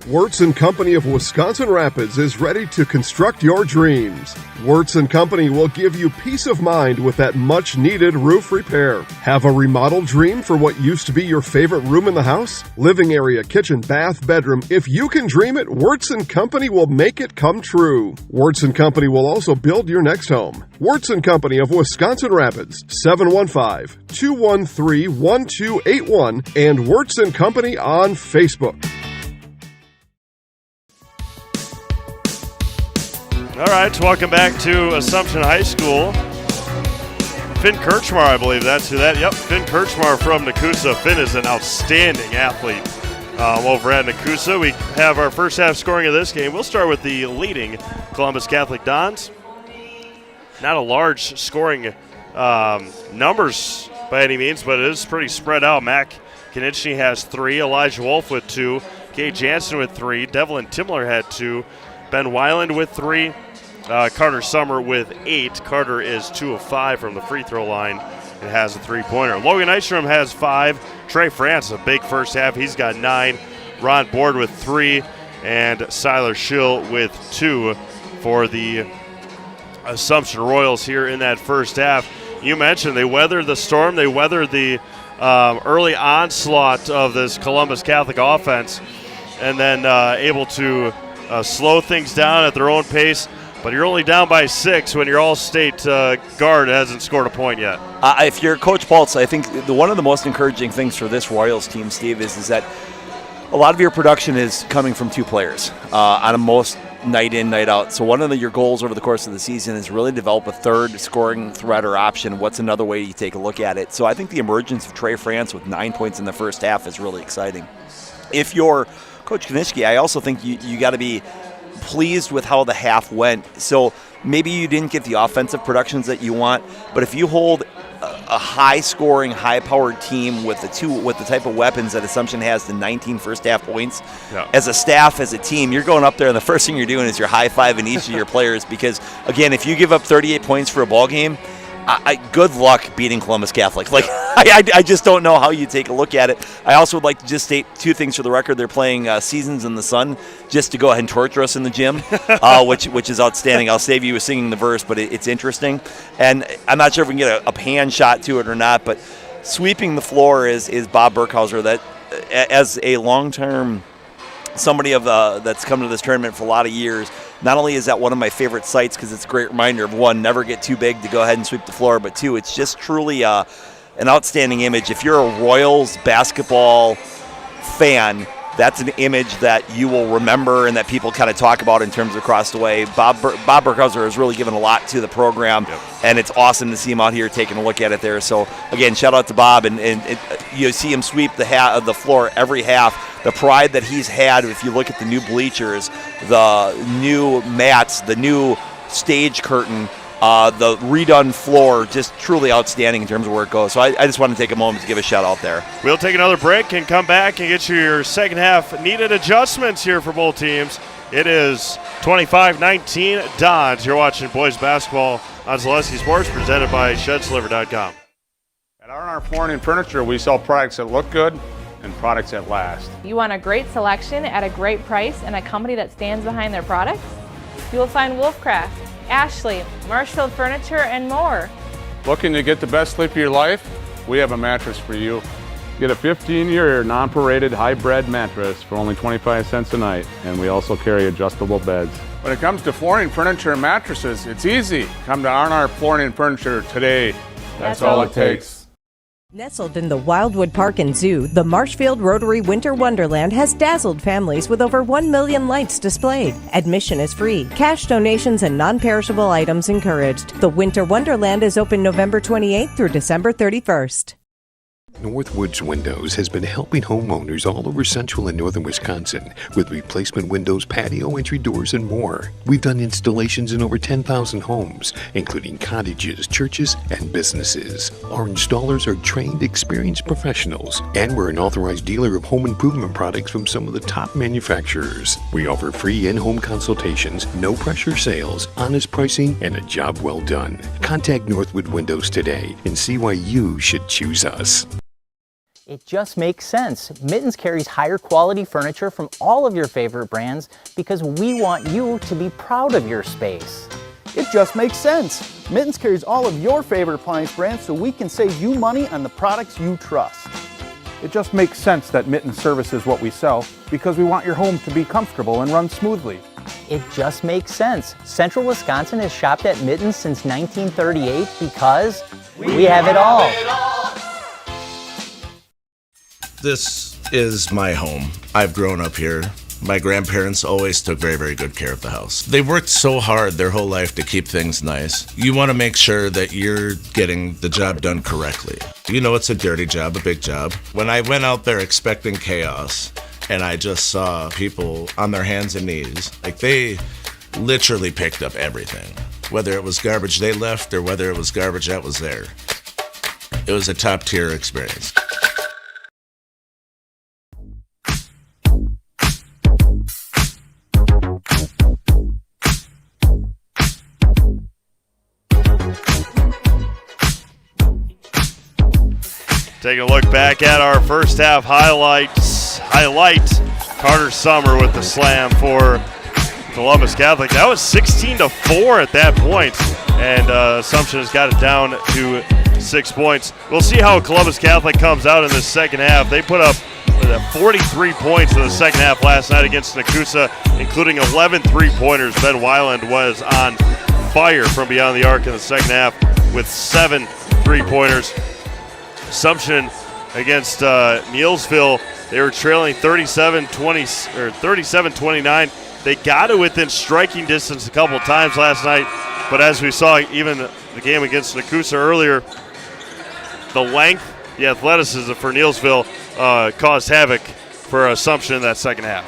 Wirtz & Company of Wisconsin Rapids is ready to construct your dreams. Wirtz & Company will give you peace of mind with that much-needed roof repair. Have a remodel dream for what used to be your favorite room in the house? Living area, kitchen, bath, bedroom. If you can dream it, Wirtz & Company will make it come true. Wirtz & Company will also build your next home. Wirtz & Company of Wisconsin Rapids, 715-213-1281, and Wirtz & Company on Facebook. All right, welcome back to Assumption High School. Finn Kirchmar, I believe that's who that. Yep, Finn Kirchmar from Nakusa. Finn is an outstanding athlete over at Nakusa. We have our first half scoring of this game. We'll start with the leading Columbus Catholic Dons. Not a large scoring numbers by any means, but it is pretty spread out. Mac Konieczny has 3, Elijah Wolf with 2, Kay Jansen with 3, Devlin Timler had 2, Ben Weiland with 3, Carter Summer with 8. Carter is 2 of 5 from the free throw line and has a 3-pointer. Logan Nystrom has 5. Trey France, a big first half. He's got 9. Ron Board with 3. And Siler Schill with 2 for the Assumption Royals here in that first half. You mentioned they weathered the storm. They weathered the early onslaught of this Columbus Catholic offense. and then able to slow things down at their own pace. But you're only down by 6 when your All-State guard hasn't scored a point yet. If you're Coach Paltz, I think one of the most encouraging things for this Royals team, Steve, is that a lot of your production is coming from 2 players on a most night in, night out. So one of your goals over the course of the season is really develop a third scoring threat or option. What's another way you take a look at it? So I think the emergence of Trey France with 9 points in the first half is really exciting. If you're Coach Konishki, I also think you got to be pleased with how the half went. So maybe you didn't get the offensive productions that you want, but if you hold a high-scoring, high-powered team with the type of weapons that Assumption has, the 19 first-half points, as a staff, as a team, you're going up there, and the first thing you're doing is you're high-fiving each of your players because, again, if you give up 38 points for a ball game, good luck beating Columbus Catholic. I just don't know how you take a look at it. I also would like to just state 2 things for the record. They're playing Seasons in the Sun just to go ahead and torture us in the gym, which is outstanding. I'll save you singing the verse, but it's interesting. And I'm not sure if we can get a pan shot to it or not, but sweeping the floor is Bob Burkhauser, that as a long-term somebody that's come to this tournament for a lot of years. Not only is that one of my favorite sites because it's a great reminder of, 1, never get too big to go ahead and sweep the floor, but 2, it's just truly an outstanding image. If you're a Royals basketball fan, that's an image that you will remember and that people kind of talk about in terms of across the way. Bob Burkhauser has really given a lot to the program, and it's awesome to see him out here taking a look at it there. So, again, shout out to Bob, and you see him sweep the floor every half. The pride that he's had, if you look at the new bleachers, the new mats, the new stage curtain, the redone floor, just truly outstanding in terms of where it goes. So I just want to take a moment to give a shout out there. We'll take another break and come back and get you your second half needed adjustments here for both teams. It is 25-19 Dodge. You're watching boys basketball on Zaleski Sports, presented by ShedsLiver.com. At R&R Flooring and Furniture, we sell products that look good and products that last. You want a great selection at a great price and a company that stands behind their products? You will find Wolfcraft, Ashley, Marshfield Furniture, and more. Looking to get the best sleep of your life? We have a mattress for you. Get a 15-year non-paraded high-bred mattress for only 25 cents a night, and we also carry adjustable beds. When it comes to flooring, furniture, and mattresses, it's easy. Come to R&R Flooring and Furniture today. That's all it takes. Nestled in the Wildwood Park and Zoo, the Marshfield Rotary Winter Wonderland has dazzled families with over 1 million lights displayed. Admission is free. Cash donations and non-perishable items encouraged. The Winter Wonderland is open November 28th through December 31st. Northwoods Windows has been helping homeowners all over central and northern Wisconsin with replacement windows, patio entry doors, and more. We've done installations in over 10,000 homes, including cottages, churches, and businesses. Our installers are trained, experienced professionals, and we're an authorized dealer of home improvement products from some of the top manufacturers. We offer free in-home consultations, no-pressure sales, honest pricing, and a job well done. Contact Northwood Windows today and see why you should choose us. It just makes sense. Mittens carries higher quality furniture from all of your favorite brands because we want you to be proud of your space. It just makes sense. Mittens carries all of your favorite appliance brands so we can save you money on the products you trust. It just makes sense that Mittens services what we sell because we want your home to be comfortable and run smoothly. It just makes sense. Central Wisconsin has shopped at Mittens since 1938 because we have it all. This is my home. I've grown up here. My grandparents always took very, very good care of the house. They worked so hard their whole life to keep things nice. You want to make sure that you're getting the job done correctly. You know it's a dirty job, a big job. When I went out there expecting chaos, and I just saw people on their hands and knees, like they literally picked up everything. Whether it was garbage they left or whether it was garbage that was there. It was a top-tier experience. Take a look back at our first half highlight Carter Summer with the slam for Columbus Catholic. That was 16-4 at that point, and Assumption has got it down to 6 points. We'll see how Columbus Catholic comes out in the second half. They put up 43 points in the second half last night against Nakusa, including 11 three-pointers. Ben Weiland was on fire from beyond the arc in the second half with 7 three-pointers. Assumption against Neillsville, they were trailing 37-29. They got it within striking distance a couple of times last night, but as we saw even the game against Nakusa earlier, the length, the athleticism for Neillsville caused havoc for Assumption in that second half.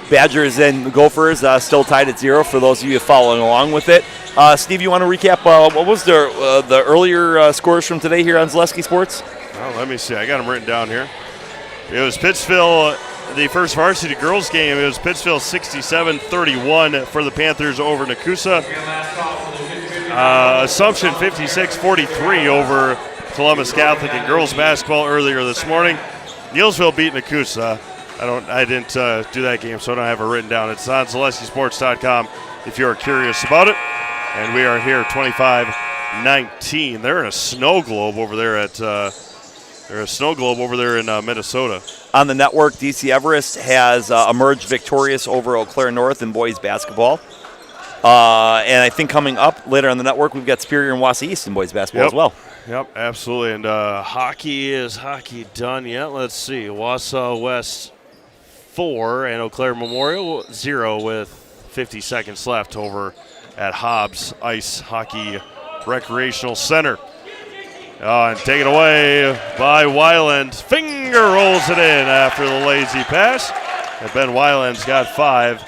Badgers and Gophers still tied at 0 for those of you following along with it. Steve, you want to recap what was the earlier scores from today here on Zaleski Sports? Well, let me see. I got them written down here. It was Pittsville, the first varsity girls game. It was Pittsville 67-31 for the Panthers over Nakusa. Assumption 56-43 over Columbus Catholic in girls basketball earlier this morning. Neillsville beat Nakusa. I didn't do that game, so I don't have it written down. It's on ZaleskiSports.com if you're curious about it. And we are here 25-19. They're in a snow globe over there in Minnesota. On the network, DC Everest has emerged victorious over Eau Claire North in boys basketball. And I think coming up later on the network, we've got Superior and Wausau East in boys basketball as well. Yep, absolutely. And hockey done yet? Let's see. Wausau West 4 and Eau Claire Memorial 0 with 50 seconds left over at Hobbs Ice Hockey Recreational Center. And taken away by Weiland. Finger rolls it in after the lazy pass. And Ben Weiland's got 5.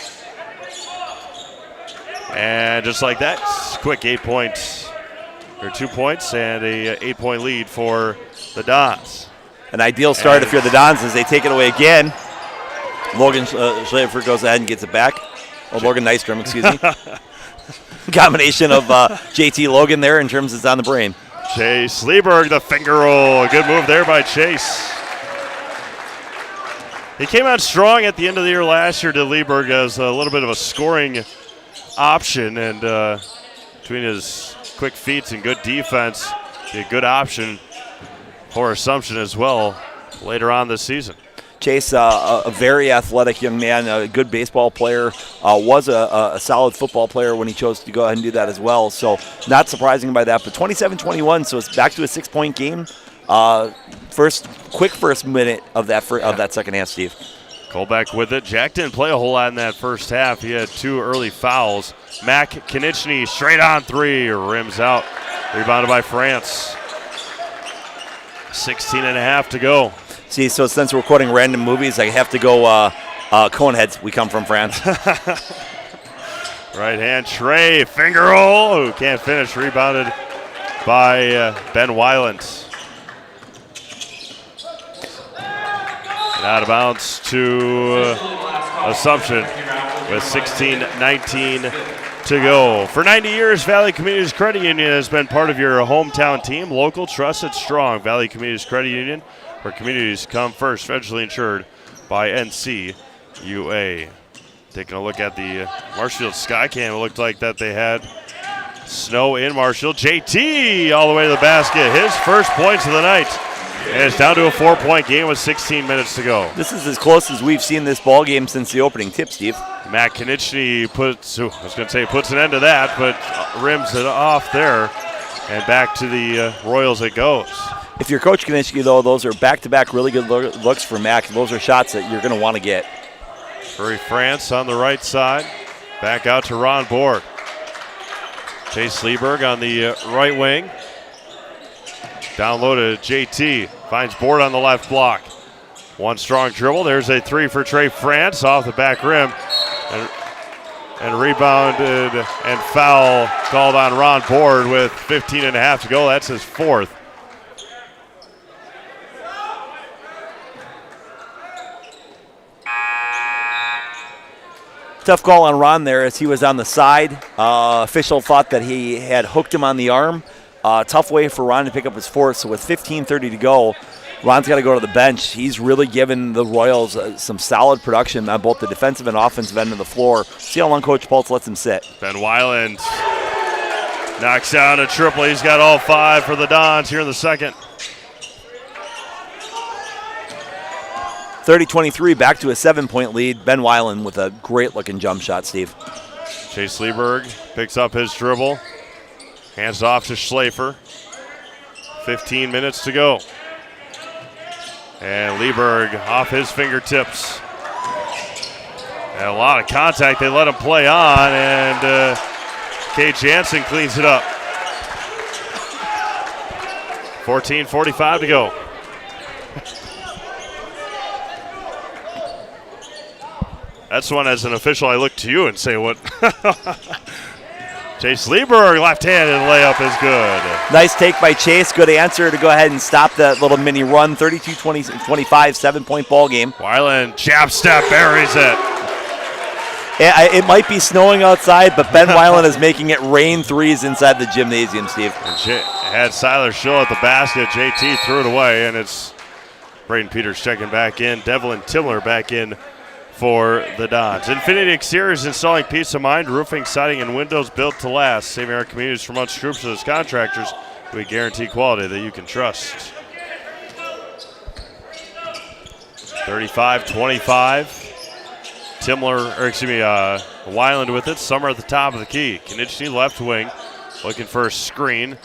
And just like that, quick 2 points and a 8-point lead for the Dons. An ideal start if you're the Dons as they take it away again. Logan Schleifer goes ahead and gets it back. Logan Nystrom, excuse me. Combination of JT Logan there in terms of it's on the brain. Chase Lieberg, the finger roll. A good move there by Chase. He came out strong at the end of the year last year to Lieberg as a little bit of a scoring option, and between his quick feet and good defense, be a good option for Assumption as well later on this season. Chase, a very athletic young man, a good baseball player, was a solid football player when he chose to go ahead and do that as well. So not surprising by that. But 27-21, so it's back to a 6-point game. First minute of that second half, Steve. Colbeck with it. Jack didn't play a whole lot in that first half. He had 2 early fouls. Mac Konieczny straight on 3, rims out. Rebounded by France. 16.5 to go. See, so since we're quoting random movies, I have to go Coneheads, We Come From France. Right hand Trey, finger roll, who can't finish, rebounded by Ben Weiland. And out of bounds to Assumption with 16:19 to go. For 90 years, Valley Communities Credit Union has been part of your hometown team. Local, trusted, strong. Valley Communities Credit Union, where communities come first, federally insured by NCUA. Taking a look at the Marshfield Skycam, it looked like that they had snow in Marshfield. JT all the way to the basket, his first points of the night. And it's down to a 4-point game with 16 minutes to go. This is as close as we've seen this ball game since the opening tip, Steve. Matt Konieczny puts an end to that, but rims it off there. And back to the Royals it goes. If you're Coach Konieczny, though, those are back-to-back really good looks for Mac. Those are shots that you're going to want to get. Curry France on the right side. Back out to Ron Borg. Chase Lieberg on the right wing. Down low to JT. Finds Board on the left block. One strong dribble. There's a 3 for Trey France off the back rim. And rebounded and foul called on Ron Board with 15.5 to go. That's his 4th. Tough call on Ron there as he was on the side. Official thought that he had hooked him on the arm. Tough way for Ron to pick up his 4th. So with 15:30 to go, Ron's got to go to the bench. He's really given the Royals some solid production on both the defensive and offensive end of the floor. See how long Coach Pultz lets him sit. Ben Weiland knocks down a triple. He's got all 5 for the Dons here in the second. 30-23, back to a 7-point lead. Ben Weiland with a great-looking jump shot, Steve. Chase Lieberg picks up his dribble. Hands off to Schlafer. 15 minutes to go. And Lieberg off his fingertips. And a lot of contact. They let him play on, and Kate Jansen cleans it up. 14:45 to go. That's one, as an official, I look to you and say, what? Chase Lieberg, left-handed layup is good. Nice take by Chase. Good answer to go ahead and stop that little mini run. 32-25, 7-point ball game. Weiland, jab step, buries it. It might be snowing outside, but Ben Weiland is making it rain threes inside the gymnasium, Steve. Had Siler Schill at the basket. JT threw it away, and it's Braden Peters checking back in. Devlin Timler back in for the Dons. Infinity Exteriors, installing peace of mind, roofing, siding, and windows built to last. Saving our communities from unscrupulous contractors. We guarantee quality that you can trust. 35-25. Weiland with it. Summer at the top of the key. Konechny left wing, looking for a screen.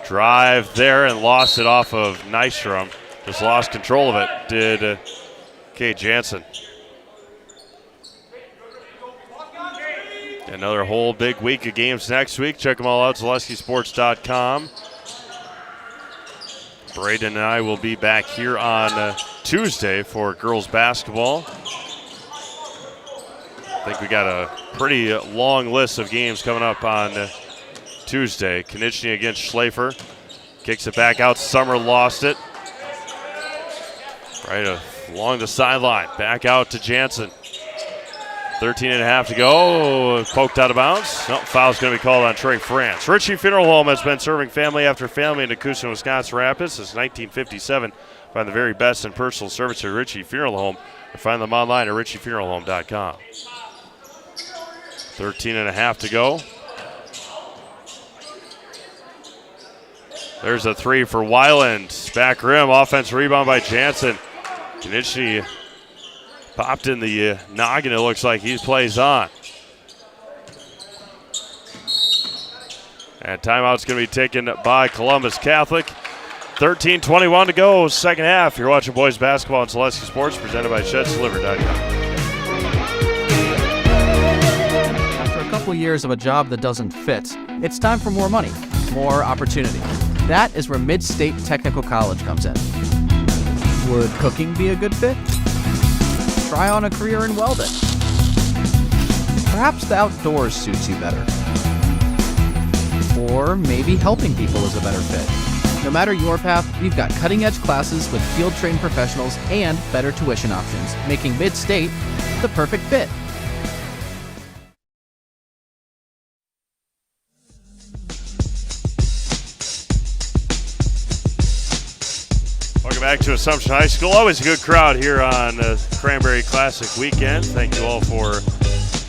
Drive there and lost it off of Nystrom. Just lost control of it, did Kate Jansen. Another whole big week of games next week. Check them all out, ZaleskiSports.com. Braden and I will be back here on Tuesday for girls basketball. I think we got a pretty long list of games coming up on Tuesday. Konechny against Schlafer. Kicks it back out. Summer lost it. Right along the sideline. Back out to Jansen. 13.5 to go. Poked out of bounds. No, foul's going to be called on Trey France. Ritchie Funeral Home has been serving family after family in Acushnet, Wisconsin Rapids since 1957. Find the very best in personal service at Ritchie Funeral Home, or find them online at ritchiefuneralhome.com. 13.5 to go. There's a three for Weiland. Back rim, offensive rebound by Jansen. Konechny popped in the noggin. It looks like he plays on. And timeout's going to be taken by Columbus Catholic. 13:21 to go, second half. You're watching boys basketball on Zaleski Sports, presented by ShedsDelivered.com. After a couple years of a job that doesn't fit, it's time for more money, more opportunity. That is where Mid-State Technical College comes in. Would cooking be a good fit? Try on a career in welding. Perhaps the outdoors suits you better. Or maybe helping people is a better fit. No matter your path, we've got cutting-edge classes with field-trained professionals and better tuition options, making Mid-State the perfect fit. Welcome back to Assumption High School. Always a good crowd here on Cranberry Classic weekend. Thank you all for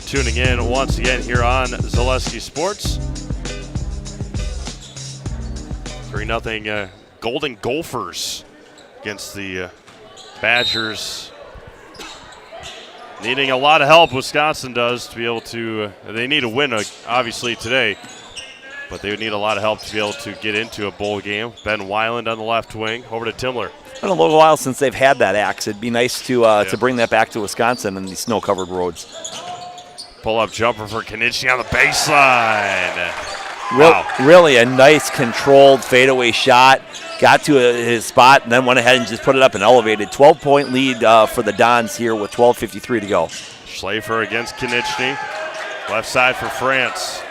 tuning in once again here on Zaleski Sports. 3-0 Golden Gophers against the Badgers. Needing a lot of help, Wisconsin does, to be able to, they need a win obviously today, but they would need a lot of help to be able to get into a bowl game. Ben Weiland on the left wing, over to Timler. It's been a little while since they've had that axe. It'd be nice to bring that back to Wisconsin and these snow-covered roads. Pull-up jumper for Konechny on the baseline. Really a nice controlled fadeaway shot. Got to his spot and then went ahead and just put it up and elevated. 12-point lead for the Dons here with 12:53 to go. Schlafer against Konechny. Left side for France.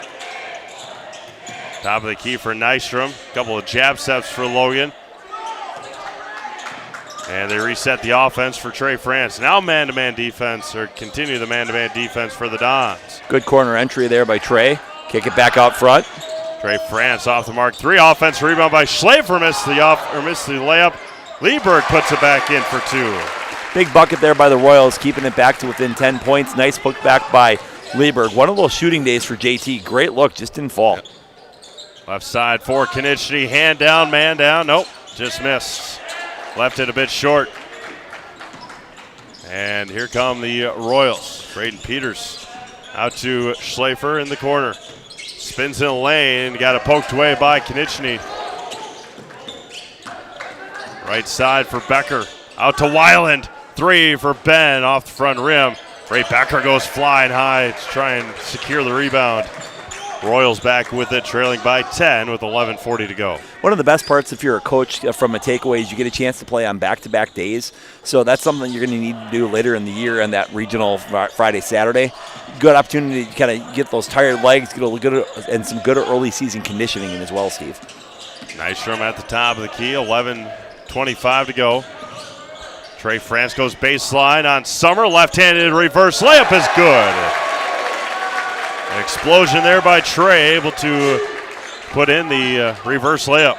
Top of the key for Nystrom. Couple of jab steps for Logan. And they reset the offense for Trey France. Now man-to-man defense, or continue the man-to-man defense for the Dons. Good corner entry there by Trey. Kick it back out front. Trey France off the mark. 3 offensive rebound by Schlafer. Missed the layup. Lieberg puts it back in for 2. Big bucket there by the Royals, keeping it back to within 10 points. Nice put back by Lieberg. One of those shooting days for JT. Great look, just didn't fall. Yep. Left side for Konechny. Hand down, man down. Nope, just missed. Left it a bit short. And here come the Royals. Braden Peters out to Schlafer in the corner. Spins in the lane, got it poked away by Konieczny. Right side for Becker. Out to Weiland. 3 for Ben off the front rim. Ray Becker goes flying high to try and secure the rebound. Royals back with it, trailing by 10 with 11:40 to go. One of the best parts if you're a coach from a takeaway is you get a chance to play on back-to-back days. So that's something you're going to need to do later in the year on that regional Friday, Saturday. Good opportunity to kind of get those tired legs, get a good and some good early season conditioning in as well, Steve. Nystrom at the top of the key, 11:25 to go. Trey France goes baseline on Summer. Left-handed reverse layup is good. An explosion there by Trey, able to put in the reverse layup.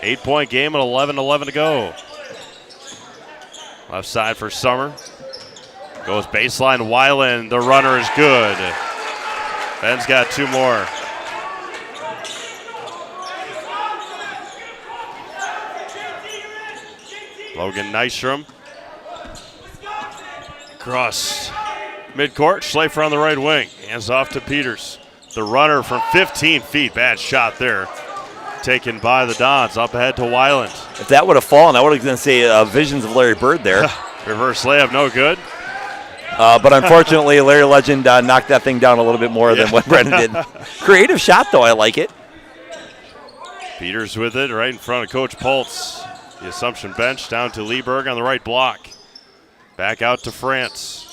8-point game at 11:11 to go. Left side for Summer. Goes baseline, Weiland. The runner is good. Ben's got 2 more. Logan Nystrom. Cross midcourt. Schlafer on the right wing. Hands off to Peters. The runner from 15 feet. Bad shot there. Taken by the Dons. Up ahead to Weiland. If that would have fallen, I would have going to say visions of Larry Bird there. Reverse layup, no good. But unfortunately, Larry Legend knocked that thing down a little bit more than what Brennan did. Creative shot, though. I like it. Peters with it right in front of Coach Pultz. The Assumption bench down to Lieberg on the right block. Back out to France.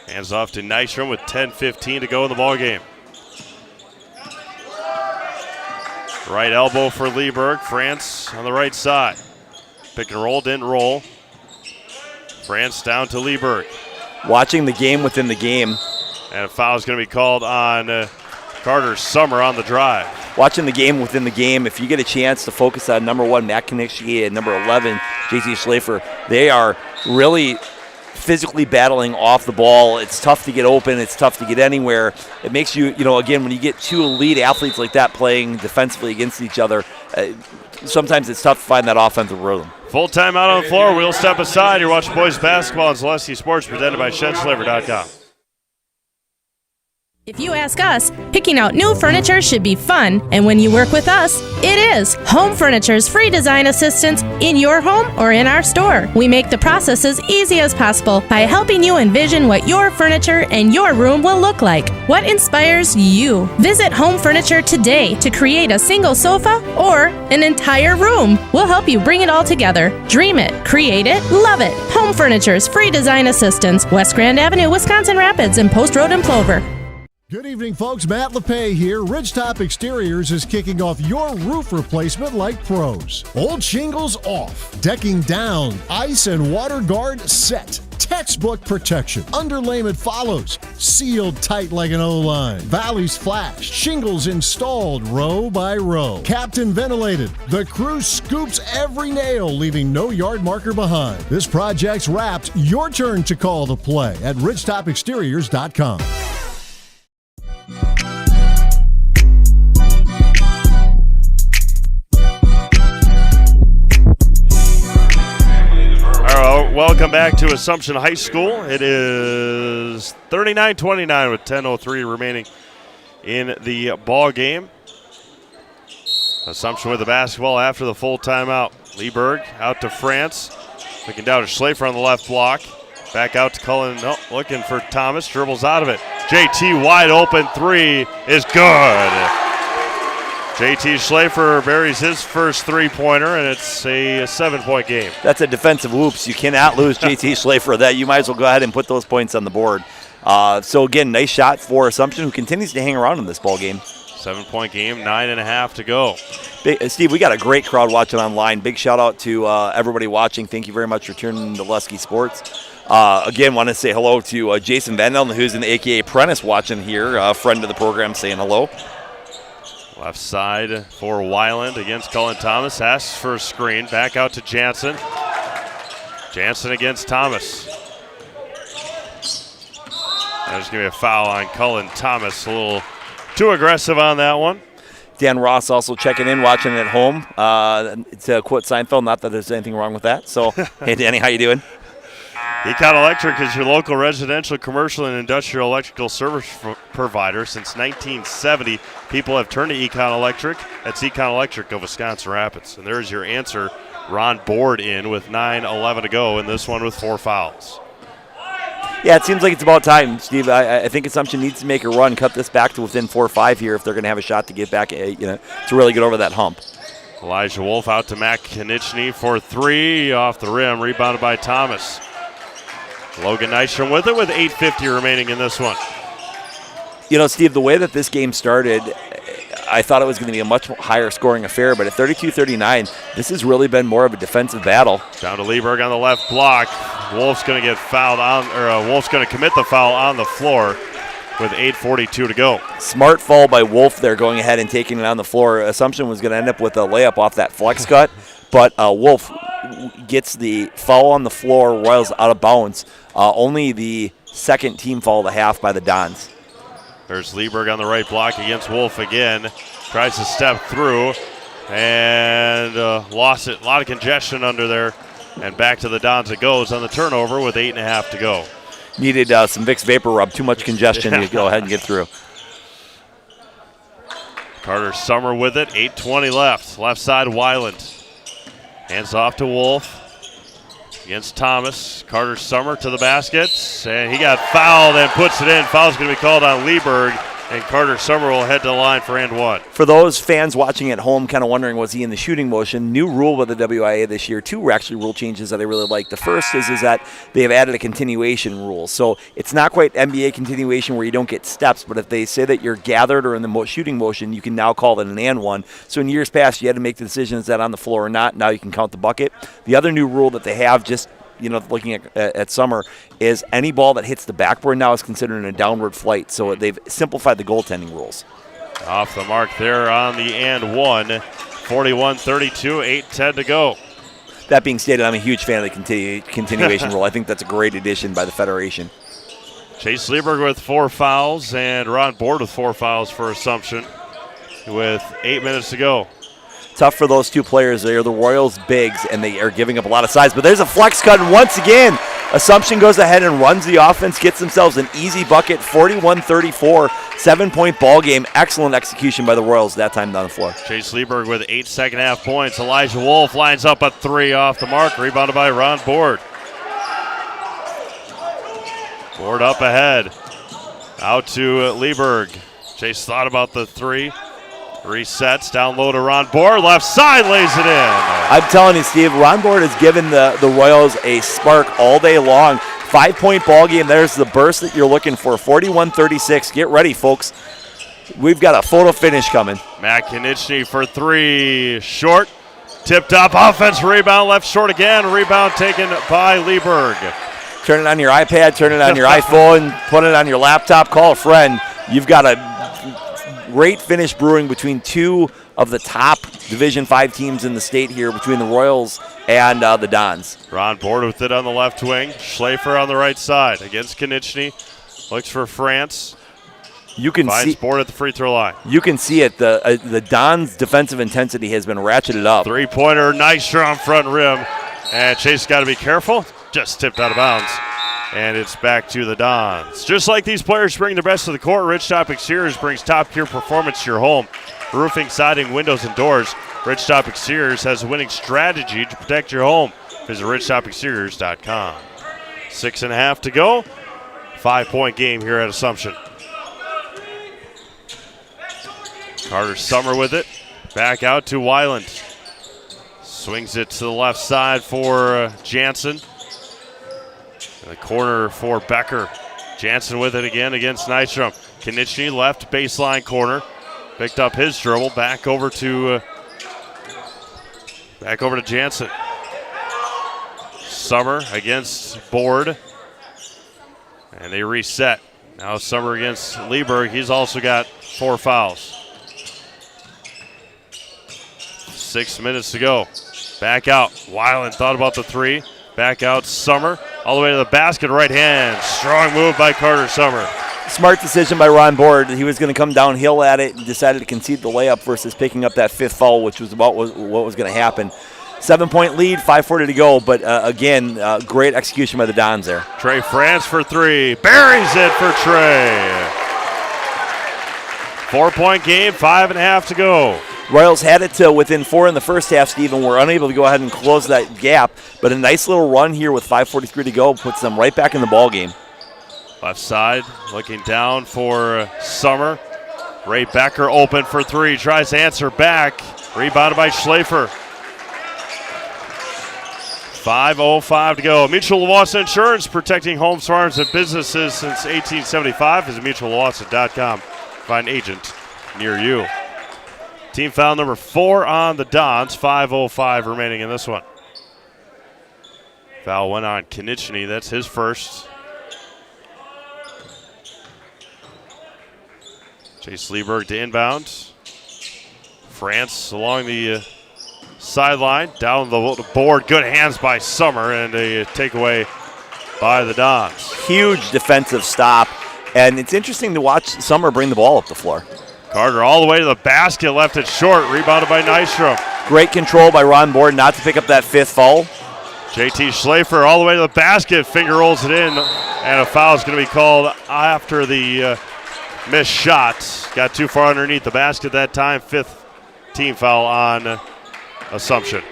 Hands off to Nystrom with 10:15 to go in the ballgame. Right elbow for Lieberg. France on the right side. Pick and roll, didn't roll. France down to Lieberg. Watching the game within the game. And a foul is going to be called on Carter Summer on the drive. Watching the game within the game, if you get a chance to focus on number 1, Matt Konieczny, and number 11, JT Schlafer, they are really physically battling off the ball. It's tough to get open. It's tough to get anywhere. It makes you, again, when you get 2 elite athletes like that playing defensively against each other, sometimes it's tough to find that offensive rhythm. Full time out on the floor. We'll step aside. You're watching boys basketball on Zaleski Sports, presented by ShedSlaver.com. If you ask us, picking out new furniture should be fun, and when you work with us, it is. Home Furniture's free design assistance in your home or in our store. We make the process as easy as possible by helping you envision what your furniture and your room will look like. What inspires you? Visit Home Furniture today to create a single sofa or an entire room. We'll help you bring it all together. Dream it, create it, love it. Home Furniture's free design assistance, West Grand Avenue, Wisconsin Rapids, and Post Road in Plover. Good evening, folks. Matt LePay here. Ridgetop Exteriors is kicking off your roof replacement like pros. Old shingles off, decking down, ice and water guard set. Textbook protection. Underlayment follows. Sealed tight like an O-line. Valleys flashed. Shingles installed row by row. Captain ventilated. The crew scoops every nail, leaving no yard marker behind. This project's wrapped. Your turn to call the play at ridgetopexteriors.com. Welcome back to Assumption High School. It is 39-29 with 10:03 remaining in the ball game. Assumption with the basketball after the full timeout. Lieberg out to France. Looking down to Schlafer on the left block. Back out to Cullen, looking for Thomas. Dribbles out of it. JT wide open 3 is good. JT Schlafer buries his first 3-pointer, and it's a 7-point game. That's a defensive whoops. You cannot lose JT Schlafer. That you might as well go ahead and put those points on the board. So again, nice shot for Assumption, who continues to hang around in this ball game. 7-point game, 9.5 to go. Steve, we got a great crowd watching online. Big shout out to everybody watching. Thank you very much for tuning into Lusky Sports. Again, want to say hello to Jason Van Elden, who's an AKA Prentice watching here, a friend of the program, saying hello. Left side for Weiland against Cullen Thomas. Asks for a screen. Back out to Jansen. Jansen against Thomas. There's going to be a foul on Cullen Thomas. A little too aggressive on that one. Dan Ross also checking in, watching it at home. To quote Seinfeld, not that there's anything wrong with that. So, hey, Danny, how you doing? Econ Electric is your local residential, commercial, and industrial electrical service provider. Since 1970, people have turned to Econ Electric. That's Econ Electric of Wisconsin Rapids. And there's your answer. Ron Board in with 9:11 to go, and this one with 4 fouls. Yeah, it seems like it's about time, Steve. I think Assumption needs to make a run, cut this back to within 4 or 5 here if they're going to have a shot to get back, to really get over that hump. Elijah Wolf out to Matt Konieczny for 3 off the rim, rebounded by Thomas. Logan Nystrom with it with 8:50 remaining in this one. Steve, the way that this game started, I thought it was going to be a much higher scoring affair, but at 32-39, this has really been more of a defensive battle. Down to Lieberg on the left block. Wolf's going to get fouled Wolf's going to commit the foul on the floor with 8:42 to go. Smart fall by Wolf there, going ahead and taking it on the floor. Assumption was going to end up with a layup off that flex cut, but Wolf gets the foul on the floor. Royals out of bounds. Only the second team foul of the half by the Dons. There's Lieberg on the right block against Wolf again. Tries to step through and lost it. A lot of congestion under there. And back to the Dons it goes on the turnover with 8.5 to go. Needed some Vicks Vapor Rub. Too much congestion to go ahead and get through. Carter Summer with it. 8:20 left. Left side, Weiland. Hands off to Wolf. Against Thomas. Carter Summer to the basket. And he got fouled and puts it in. Foul's going to be called on Lieberg. And Carter Summer will head to the line for and one. For those fans watching at home kind of wondering, was he in the shooting motion? New rule with the WIAA this year. 2 actually rule changes that I really like. The first is that they have added a continuation rule. So it's not quite NBA continuation where you don't get steps, but if they say that you're gathered or in the shooting motion, you can now call it an and one. So in years past, you had to make the decision, is that on the floor or not? Now you can count the bucket. The other new rule that they have, just looking at Summer, is any ball that hits the backboard now is considered a downward flight. So they've simplified the goaltending rules. Off the mark there on the and one. 41-32, 8:10 to go. That being stated, I'm a huge fan of the continuation rule. I think that's a great addition by the Federation. Chase Lieberg with 4 fouls and Ron Board with 4 fouls for Assumption with 8 minutes to go. Tough for those 2 players. They are the Royals bigs, and they are giving up a lot of size. But there's a flex cut, and once again, Assumption goes ahead and runs the offense, gets themselves an easy bucket, 41-34, 7-point ball game. Excellent execution by the Royals that time down the floor. Chase Lieberg with 8 second-half points. Elijah Wolf lines up a 3 off the mark, rebounded by Ron Board. Board up ahead. Out to Lieberg. Chase thought about the 3. Resets, down low to Ron Board, left side, lays it in. I'm telling you, Steve, Ron Board has given the Royals a spark all day long. 5-point ball game. There's the burst that you're looking for, 41-36. Get ready, folks. We've got a photo finish coming. Matt Konieczny for 3, short, tipped up, offense rebound, left short again, rebound taken by Lieberg. Turn it on your iPad, turn it on your iPhone, put it on your laptop, call a friend. You've got a great finish brewing between 2 of the top Division 5 teams in the state here, between the Royals and the Dons. Ron Board with it on the left wing. Schlafer on the right side against Konieczny. Looks for France. You can Finds see Board at the free throw line. You can see it. The Dons' defensive intensity has been ratcheted up. 3-pointer, nice strong front rim. And Chase got to be careful. Just tipped out of bounds. And it's back to the Dons. Just like these players bring the best to the court, Ridgetop Exteriors brings top-tier performance to your home. Roofing, siding, windows, and doors. Ridgetop Exteriors has a winning strategy to protect your home. Visit ridgetopexteriors.com. 6.5 to go. 5-point game here at Assumption. Carter Summer with it. Back out to Weiland. Swings it to the left side for Jansen. In the corner for Becker. Jansen with it again against Nystrom. Konieczny left baseline corner. Picked up his dribble. Back over to Jansen. Summer against Board. And they reset. Now Summer against Lieberg. He's also got 4 fouls. 6 minutes to go. Back out. Weiland thought about the 3. Back out Summer. All the way to the basket, right hand. Strong move by Carter Summer. Smart decision by Ron Board. He was going to come downhill at it and decided to concede the layup versus picking up that fifth foul, which was about what was going to happen. 7-point lead, 5:40 to go, but again, great execution by the Dons there. Trey France for three. Buries it for Trey. 4-point game, 5.5 to go. Royals had it to within 4 in the first half, Steve, and were unable to go ahead and close that gap, but a nice little run here with 5:43 to go puts them right back in the ball game. Left side, looking down for Summer. Ray Becker open for three, tries to answer back. Rebounded by Schlafer. 5:05 to go. Mutual Lawson Insurance, protecting homes, farms, and businesses since 1875. Visit mutuallawson.com. Find an agent near you. Team foul number 4 on the Dons. 5:05 remaining in this one. Foul went on Konieczny. That's his first. Chase Lieberg to inbound. France along the sideline, down the board. Good hands by Summer, and a takeaway by the Dons. Huge defensive stop, and it's interesting to watch Summer bring the ball up the floor. Carter all the way to the basket, left it short, rebounded by Nystrom. Great control by Ron Board not to pick up that fifth foul. JT Schlafer all the way to the basket, finger rolls it in, and a foul is going to be called after the missed shot. Got too far underneath the basket that time. 5th team foul on Assumption.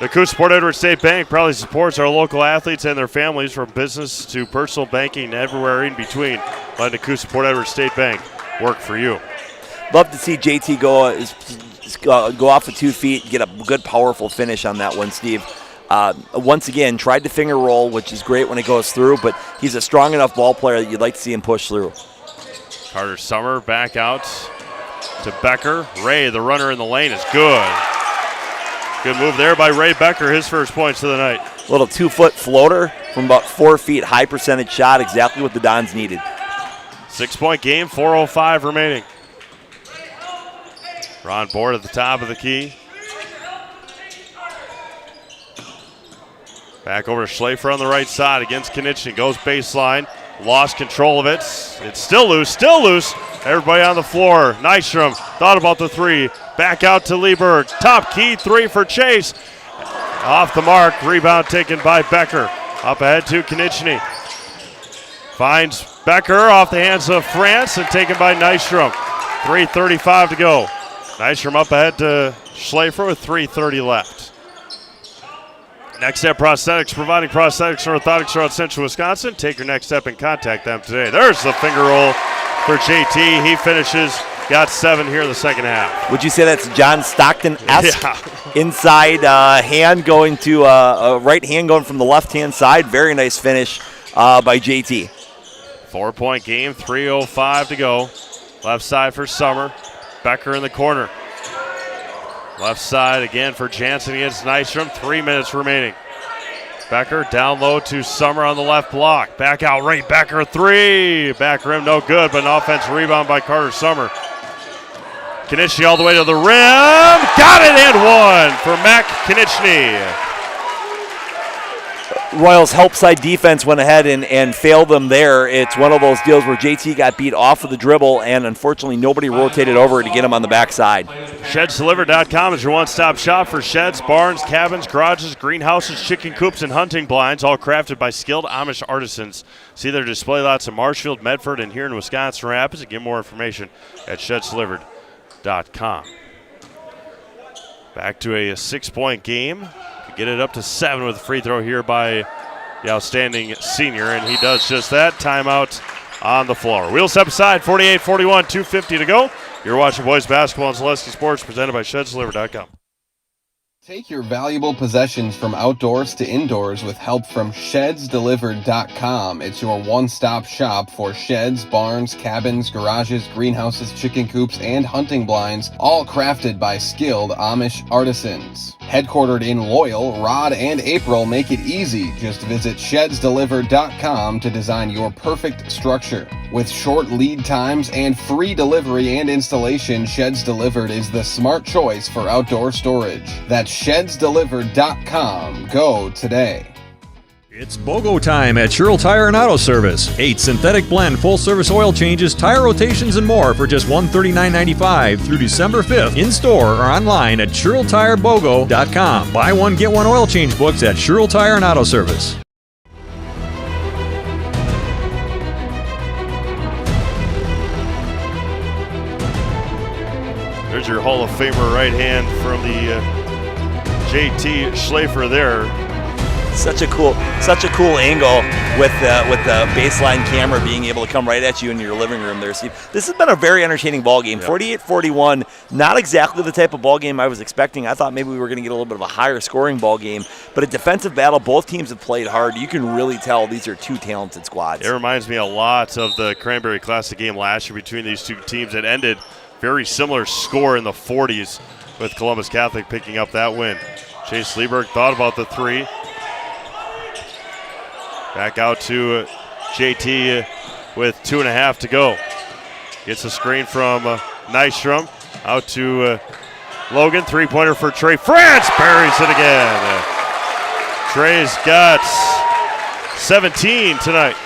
The Coosa Port Edward State Bank proudly supports our local athletes and their families, from business to personal banking and everywhere in between. Let the Coosa Port Edward State Bank work for you. Love to see JT go off the 2 feet, get a good, powerful finish on that one, Steve. Once again, tried to finger roll, which is great when it goes through, but he's a strong enough ball player that you'd like to see him push through. Carter Summer back out to Becker. Ray, the runner in the lane, is good. Good move there by Ray Becker, his first points of the night. Little 2-foot floater from about 4 feet, high percentage shot, exactly what the Dons needed. 6-point game, 4:05 remaining. Ron Board at the top of the key. Back over to Schlafer on the right side against Konieczny. Goes baseline. Lost control of it. It's still loose. Everybody on the floor. Nystrom thought about the three. Back out to Lieberg. Top key three for Chase. Off the mark. Rebound taken by Becker. Up ahead to Konieczny. Finds Becker off the hands of France and taken by Nystrom. 3:35 to go. Nystrom up ahead to Schlafer with 3:30 left. Next Step Prosthetics, providing prosthetics and orthotics throughout Central Wisconsin. Take your next step and contact them today. There's the finger roll for JT. He finishes, got 7 here in the second half. Would you say that's John Stockton-esque? Yeah. Inside hand going to right hand going from the left-hand side. Very nice finish by JT. 4-point game, 3:05 to go. Left side for Summer. Becker in the corner. Left side again for Jansen against Nystrom. 3 minutes remaining. Becker down low to Summer on the left block. Back out right. Becker three. Back rim no good, but an offensive rebound by Carter Summer. Konieczny all the way to the rim. Got it and one for Mac Konieczny. Royals' help side defense went ahead and failed them there. It's one of those deals where JT got beat off of the dribble, and unfortunately nobody rotated over to get him on the backside. ShedsDelivered.com is your one-stop shop for sheds, barns, cabins, garages, greenhouses, chicken coops, and hunting blinds, all crafted by skilled Amish artisans. See their display lots in Marshfield, Medford, and here in Wisconsin Rapids. And get more information at ShedsDelivered.com. Back to a 6-point game. Get it up to 7 with a free throw here by the outstanding senior, and he does just that. Timeout on the floor. Wheel step aside, 48-41, 2:50 to go. You're watching boys basketball on Zaleski Sports, presented by ShedsDelivered.com. Take your valuable possessions from outdoors to indoors with help from ShedsDelivered.com. It's your one-stop shop for sheds, barns, cabins, garages, greenhouses, chicken coops, and hunting blinds, all crafted by skilled Amish artisans. Headquartered in Loyal, Rod and April make it easy. Just visit ShedsDelivered.com to design your perfect structure. With short lead times and free delivery and installation, Sheds Delivered is the smart choice for outdoor storage. That's ShedsDelivered.com. Go today. It's BOGO time at Sherrill Tire and Auto Service. 8 synthetic blend full-service oil changes, tire rotations, and more for just $139.95 through December 5th. In-store or online at SherrillTireBOGO.com. Buy one, get one oil change books at Sherrill Tire and Auto Service. There's your Hall of Famer right hand from the JT Schlafer there. Such a cool angle with the baseline camera being able to come right at you in your living room there, Steve. This has been a very entertaining ball game. 48-41, not exactly the type of ball game I was expecting. I thought maybe we were going to get a little bit of a higher scoring ball game, but a defensive battle. Both teams have played hard. You can really tell these are two talented squads. It reminds me a lot of the Cranberry Classic game last year between these two teams. It ended very similar score in the 40s with Columbus Catholic picking up that win. Chase Lieberg thought about the three. Back out to JT with 2.5 to go. Gets a screen from Nystrom. Out to Logan. Three-pointer for Trey France. Buries it again. Trey's got 17 tonight.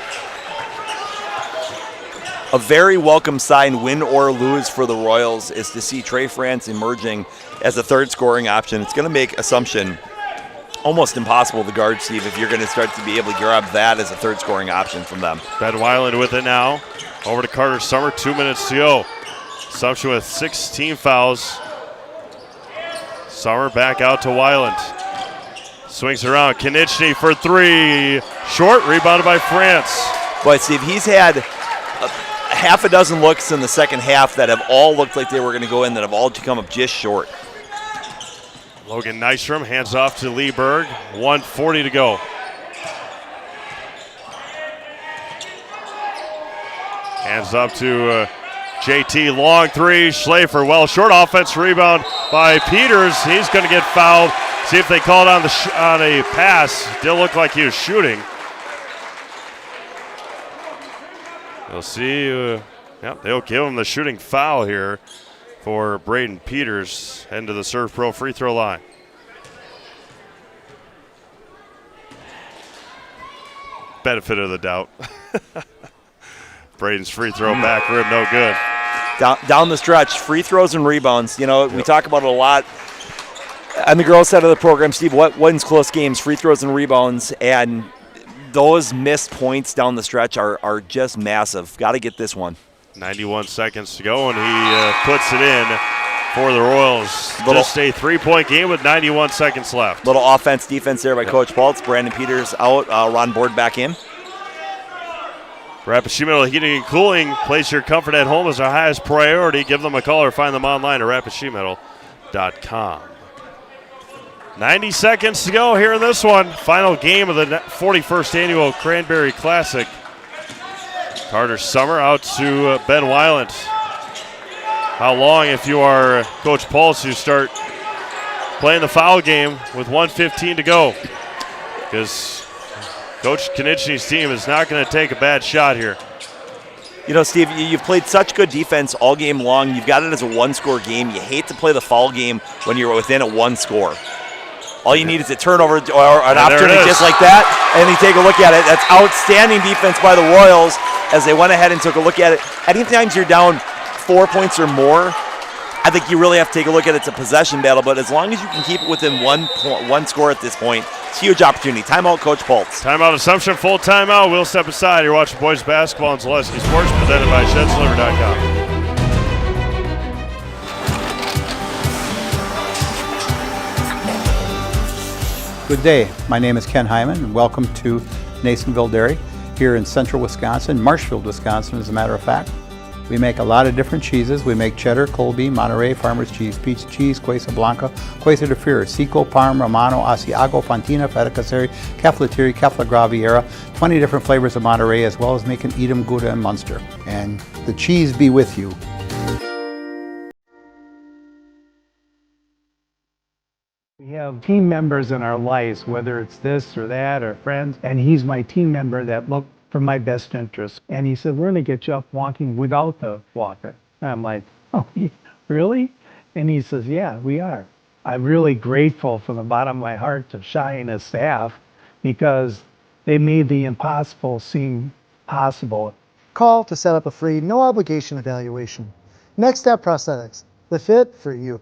A very welcome sign, win or lose for the Royals, is to see Trey France emerging as a third scoring option. It's going to make Assumption almost impossible to guard, Steve, if you're going to start to be able to grab that as a third scoring option from them. Ben Weiland with it now. Over to Carter Summer, 2 minutes to go. Assumption with 16 fouls. Summer back out to Weiland. Swings around, Konechny for three. Short, rebounded by France. But Steve, he's had half a dozen looks in the second half that have all looked like they were going to go in, that have all come up just short. Logan Nystrom hands off to Lieberg. 1:40 to go. Hands up to JT. Long three. Schlafer well short. Offense rebound by Peters. He's going to get fouled. See if they call it on a pass. Didn't look like he was shooting. We'll see. They'll give him the shooting foul here for Braden Peters, heading to the Serve Pro free throw line. Benefit of the doubt. Braden's free throw back rim, no good. Down the stretch, free throws and rebounds. You know, we talk about it a lot on the girls' side of the program, Steve. What wins close games? Free throws and rebounds, and those missed points down the stretch are just massive. Got to get this one. 91 seconds to go, and he puts it in for the Royals. Just a three-point game with 91 seconds left. Little offense, defense there by Coach Paltz. Brandon Peters out, Ron Board back in. Rapid Sheet Metal Heating and Cooling. Place your comfort at home as our highest priority. Give them a call or find them online at rapidsheetmetal.com. 90 seconds to go here in this one. Final game of the 41st Annual Cranberry Classic. Carter Summer out to Ben Weiland. How long, if you are Coach Pulse, you start playing the foul game with 1:15 to go? Because Coach Konechny's team is not going to take a bad shot here. You know, Steve, you've played such good defense all game long. You've got it as a one-score game. You hate to play the foul game when you're within a one score. All you need is a turnover or an opportunity just like that, and you take a look at it. That's outstanding defense by the Royals as they went ahead and took a look at it. Anytime you're down 4 points or more, I think you really have to take a look at it. It's a possession battle, but as long as you can keep it within one score at this point, it's a huge opportunity. Timeout, Coach Pultz. Timeout Assumption, full timeout. We'll step aside. You're watching boys basketball on Zaleski Sports, presented by ShedsDeliver.com. Good day. My name is Ken Hyman, and welcome to Nasonville Dairy here in central Wisconsin, Marshfield, Wisconsin, as a matter of fact. We make a lot of different cheeses. We make cheddar, Colby, Monterey, Farmer's Cheese, Pizza Cheese, Quesa Blanca, Quesa de Fir, Seco, Parm, Romano, Asiago, Fontina, Feta Caseri, Cafetieri, Cafla Graviera, 20 different flavors of Monterey, as well as making Edam, Gouda, and Munster. And the cheese be with you. We have team members in our lives, whether it's this or that or friends, and he's my team member that look for my best interest. And he said, we're going to get you up walking without the walker. And I'm like, oh, really? And he says, yeah, we are. I'm really grateful from the bottom of my heart to Shai and his staff, because They made the impossible seem possible. Call to set up a free, no obligation evaluation. Next Step Prosthetics, the fit for you.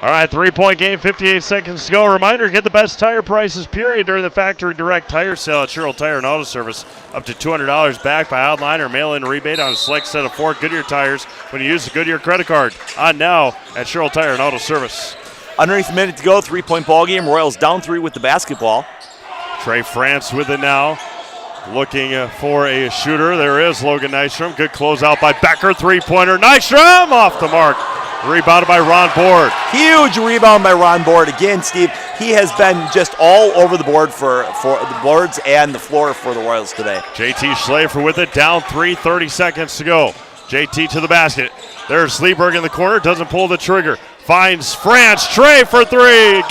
All right, 3-point game, 58 seconds to go. Reminder, get the best tire prices, period, during the factory direct tire sale at Sherrill Tire and Auto Service. Up to $200 back by online or mail-in rebate on a select set of 4 Goodyear tires when you use the Goodyear credit card. On now at Sherrill Tire and Auto Service. Underneath a minute to go, 3-point ball game. Royals down 3 with the basketball. Trey France with it now. Looking for a shooter. There is Logan Nystrom. Good closeout by Becker. Three-pointer. Nystrom off the mark. Rebounded by Ron Board. Huge rebound by Ron Board. Again, Steve, he has been just all over the board for the boards and the floor for the Royals today. JT Schlafer with it. Down 3, 30 seconds to go. JT to the basket. There's Sleeberg in the corner. Doesn't pull the trigger. Finds France. Trey for 3. Got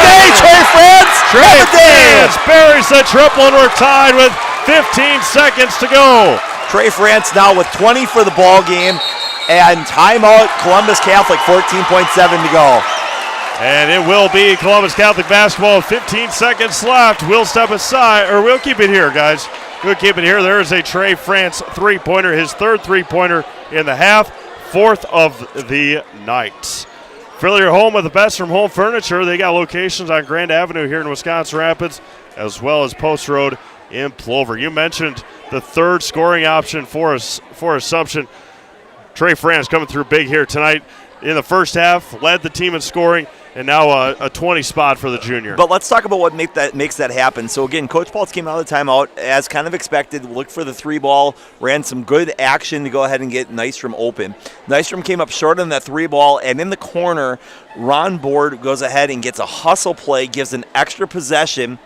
it! Trey France! Trey France buries the triple, and we're tied with 15 seconds to go. Trey France now with 20 for the ball game. And timeout, Columbus Catholic, 14.7 to go. And it will be Columbus Catholic basketball, 15 seconds left. We'll step aside, or we'll keep it here, guys. We'll keep it here. There is a Trey France three-pointer, his third three-pointer in the half, fourth of the night. Fill your home with the best from Home Furniture. They got locations on Grand Avenue here in Wisconsin Rapids, as well as Post Road in Plover. You mentioned the third scoring option for Assumption. Trey France coming through big here tonight in the first half, led the team in scoring, and now a 20 spot for the junior. But let's talk about what makes that happen. So again, Coach Paul's came out of the timeout as kind of expected, looked for the 3-ball, ran some good action to go ahead and get Nystrom open. Nystrom came up short on that 3-ball, and in the corner, Ron Board goes ahead and gets a hustle play, gives an extra possession.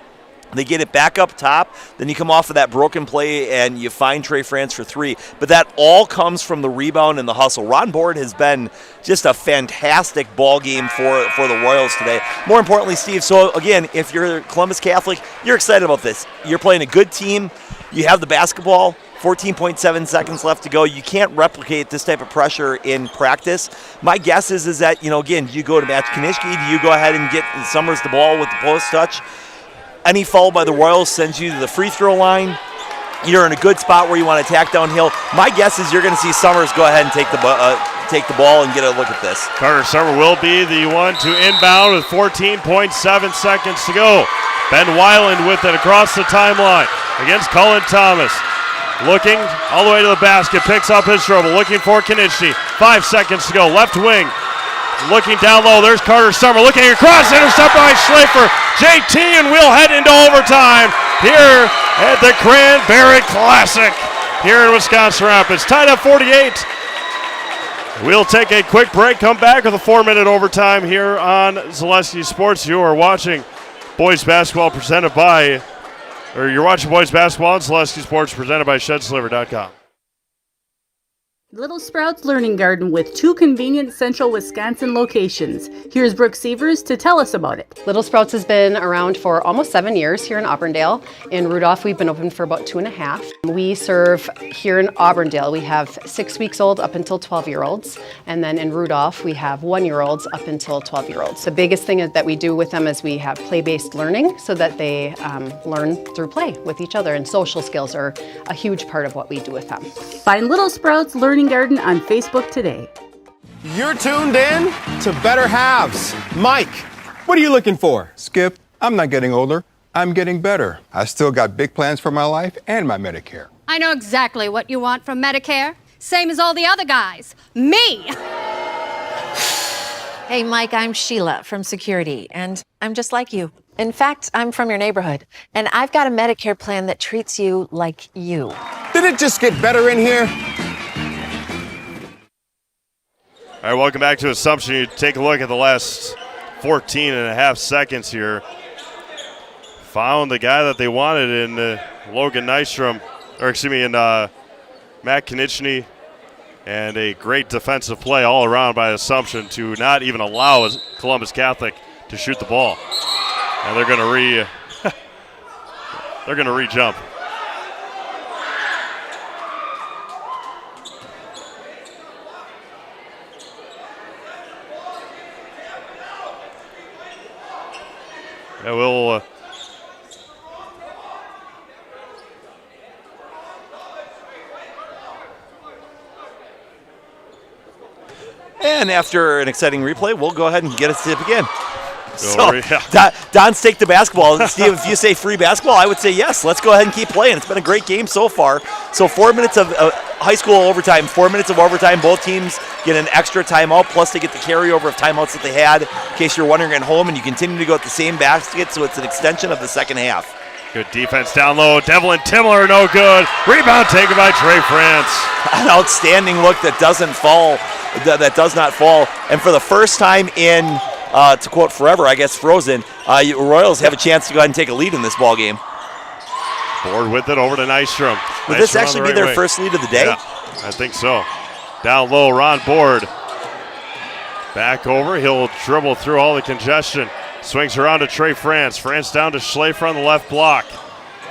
They get it back up top, then you come off of that broken play and you find Trey France for 3. But that all comes from the rebound and the hustle. Ron Board has been just a fantastic ball game for the Royals today. More importantly, Steve, so again, if you're Columbus Catholic, you're excited about this. You're playing a good team. You have the basketball. 14.7 seconds left to go. You can't replicate this type of pressure in practice. My guess is that, again, do you go to Matt Kanischke? Do you go ahead and get Summers the ball with the post touch? Any foul by the Royals sends you to the free throw line. You're in a good spot where you want to attack downhill. My guess is you're going to see Summers go ahead and take the ball and get a look at this. Carter Summer will be the one to inbound with 14.7 seconds to go. Ben Weiland with it across the timeline against Cullen Thomas. Looking all the way to the basket, picks up his dribble, looking for Kanischke. 5 seconds to go, left wing. Looking down low, there's Carter Summer looking across, intercepted by Schlafer. JT, and we'll head into overtime here at the Cranberry Classic here in Wisconsin Rapids. Tied up 48. We'll take a quick break, come back with a 4-minute overtime here on Zaleski Sports. You are watching boys basketball you're watching boys basketball on Zaleski Sports presented by ShedSliver.com. Little Sprouts Learning Garden with 2 convenient central Wisconsin locations. Here's Brooke Sievers to tell us about it. Little Sprouts has been around for almost 7 years here in Auburndale. In Rudolph, we've been open for about 2.5. We serve here in Auburndale. We have 6 weeks old up until 12-year-olds. And then in Rudolph, we have 1-year-olds up until 12-year-olds. The biggest thing that we do with them is we have play-based learning so that they learn through play with each other. And social skills are a huge part of what we do with them. Find Little Sprouts Learning Garden on Facebook today. You're tuned in to Better Halves. Mike, what are you looking for? Skip, I'm not getting older. I'm getting better. I still got big plans for my life and my Medicare. I know exactly what you want from Medicare. Same as all the other guys. Me! Hey, Mike, I'm Sheila from Security, and I'm just like you. In fact, I'm from your neighborhood, and I've got a Medicare plan that treats you like you. Did it just get better in here? All right, welcome back to Assumption. You take a look at the last 14.5 seconds here. Found the guy that they wanted in Logan Nystrom, in Matt Kanischke, and a great defensive play all around by Assumption to not even allow Columbus Catholic to shoot the ball. And they're going to re-jump. Yeah, we'll And after an exciting replay, we'll go ahead and get a tip again. So, Don's take the basketball. Steve, if you say free basketball, I would say yes. Let's go ahead and keep playing. It's been a great game so far. So 4 minutes of high school overtime, 4 minutes of overtime. Both teams get an extra timeout, plus they get the carryover of timeouts that they had, in case you're wondering at home, and you continue to go at the same basket, so it's an extension of the second half. Good defense down low. Devlin Timler, no good. Rebound taken by Trey France. An outstanding look that doesn't fall, that does not fall. And for the first time in, to quote Forever, I guess Frozen, Royals have a chance to go ahead and take a lead in this ball game. Board with it over to Nystrom. Would this actually be their first lead of the day? Yeah, I think so. Down low, Ron Board. Back over, he'll dribble through all the congestion. Swings around to Trey France. France down to Schlafer on the left block.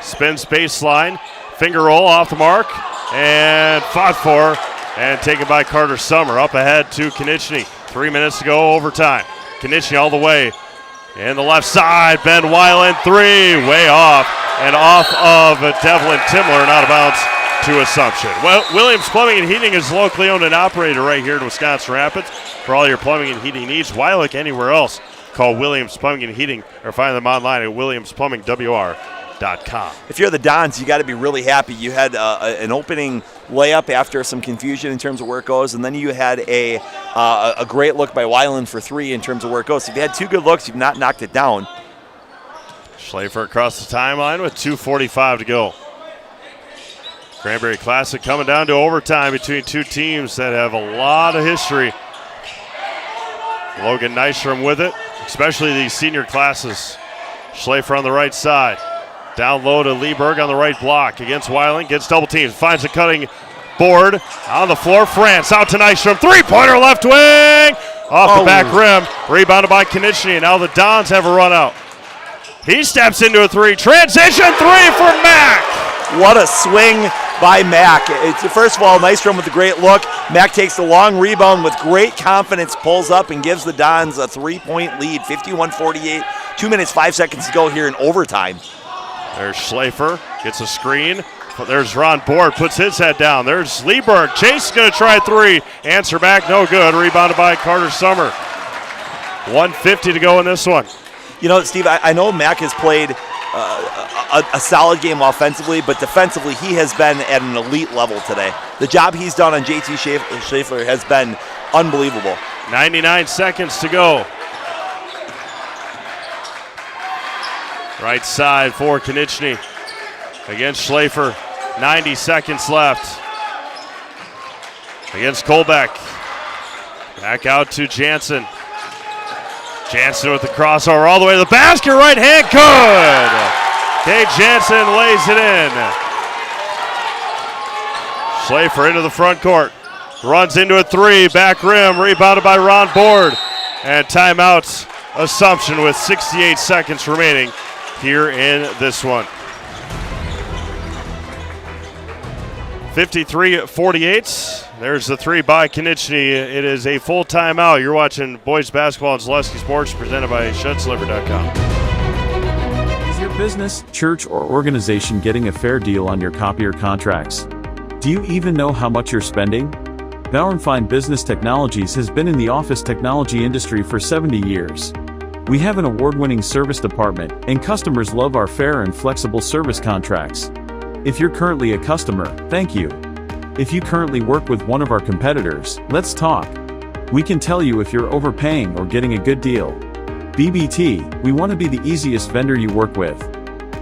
Spins baseline. Finger roll off the mark. And fought for and taken by Carter Summer. Up ahead to Konechny. 3 minutes to go, overtime. Konechny all the way. And the left side, Ben Weiland, three, way off. And off of Devlin Timler, and out of bounds to Assumption. Well, Williams Plumbing and Heating is locally owned and operated right here in Wisconsin Rapids. For all your plumbing and heating needs, why look anywhere else? Call Williams Plumbing and Heating or find them online at williamsplumbingwr.com. If you're the Dons, you got to be really happy. You had an opening layup after some confusion in terms of where it goes, and then you had a great look by Weiland for three in terms of where it goes. So if you had two good looks, you've not knocked it down. Schlafer across the timeline with 2:45 to go. Cranberry Classic coming down to overtime between two teams that have a lot of history. Logan Nystrom with it, especially these senior classes. Schlafer on the right side. Down low to Lieberg on the right block against Weiland. Gets double teamed. Finds a cutting board on the floor. France out to Nystrom. Three-pointer left wing. Off the back rim. Rebounded by Konechny. And now the Dons have a run out. He steps into a three. Transition three for Mack. What a swing by Mack. First of all, Nystrom with a great look. Mack takes the long rebound with great confidence, pulls up and gives the Dons a 3-point lead, 51-48. 2 minutes, 5 seconds to go here in overtime. There's Schlafer, gets a screen. There's Ron Board, puts his head down. There's Lieberg. Chase is going to try three. Answer back, no good. Rebounded by Carter Summer. 1:50 to go in this one. You know, Steve, I know Mack has played a solid game offensively, but defensively he has been at an elite level today. The job he's done on JT Schaefer has been unbelievable. 99 seconds to go. Right side for Konechny against Schlafer. 90 seconds left. Against Kolbeck. Back out to Jansen. Jansen with the crossover all the way to the basket. Right hand, good. Kate Jansen lays it in. Schlafer into the front court. Runs into a three. Back rim. Rebounded by Ron Board. And timeouts. Assumption with 68 seconds remaining here in this one. 53-48. There's the three by Konechny. It is a full timeout. You're watching boys basketball on Zaleski Sports, presented by ShedSliver.com. Is your business, church, or organization getting a fair deal on your copier contracts? Do you even know how much you're spending? Bauer & Fine Business Technologies has been in the office technology industry for 70 years. We have an award-winning service department, and customers love our fair and flexible service contracts. If you're currently a customer, thank you. If you currently work with one of our competitors, let's talk. We can tell you if you're overpaying or getting a good deal. BBT, we want to be the easiest vendor you work with.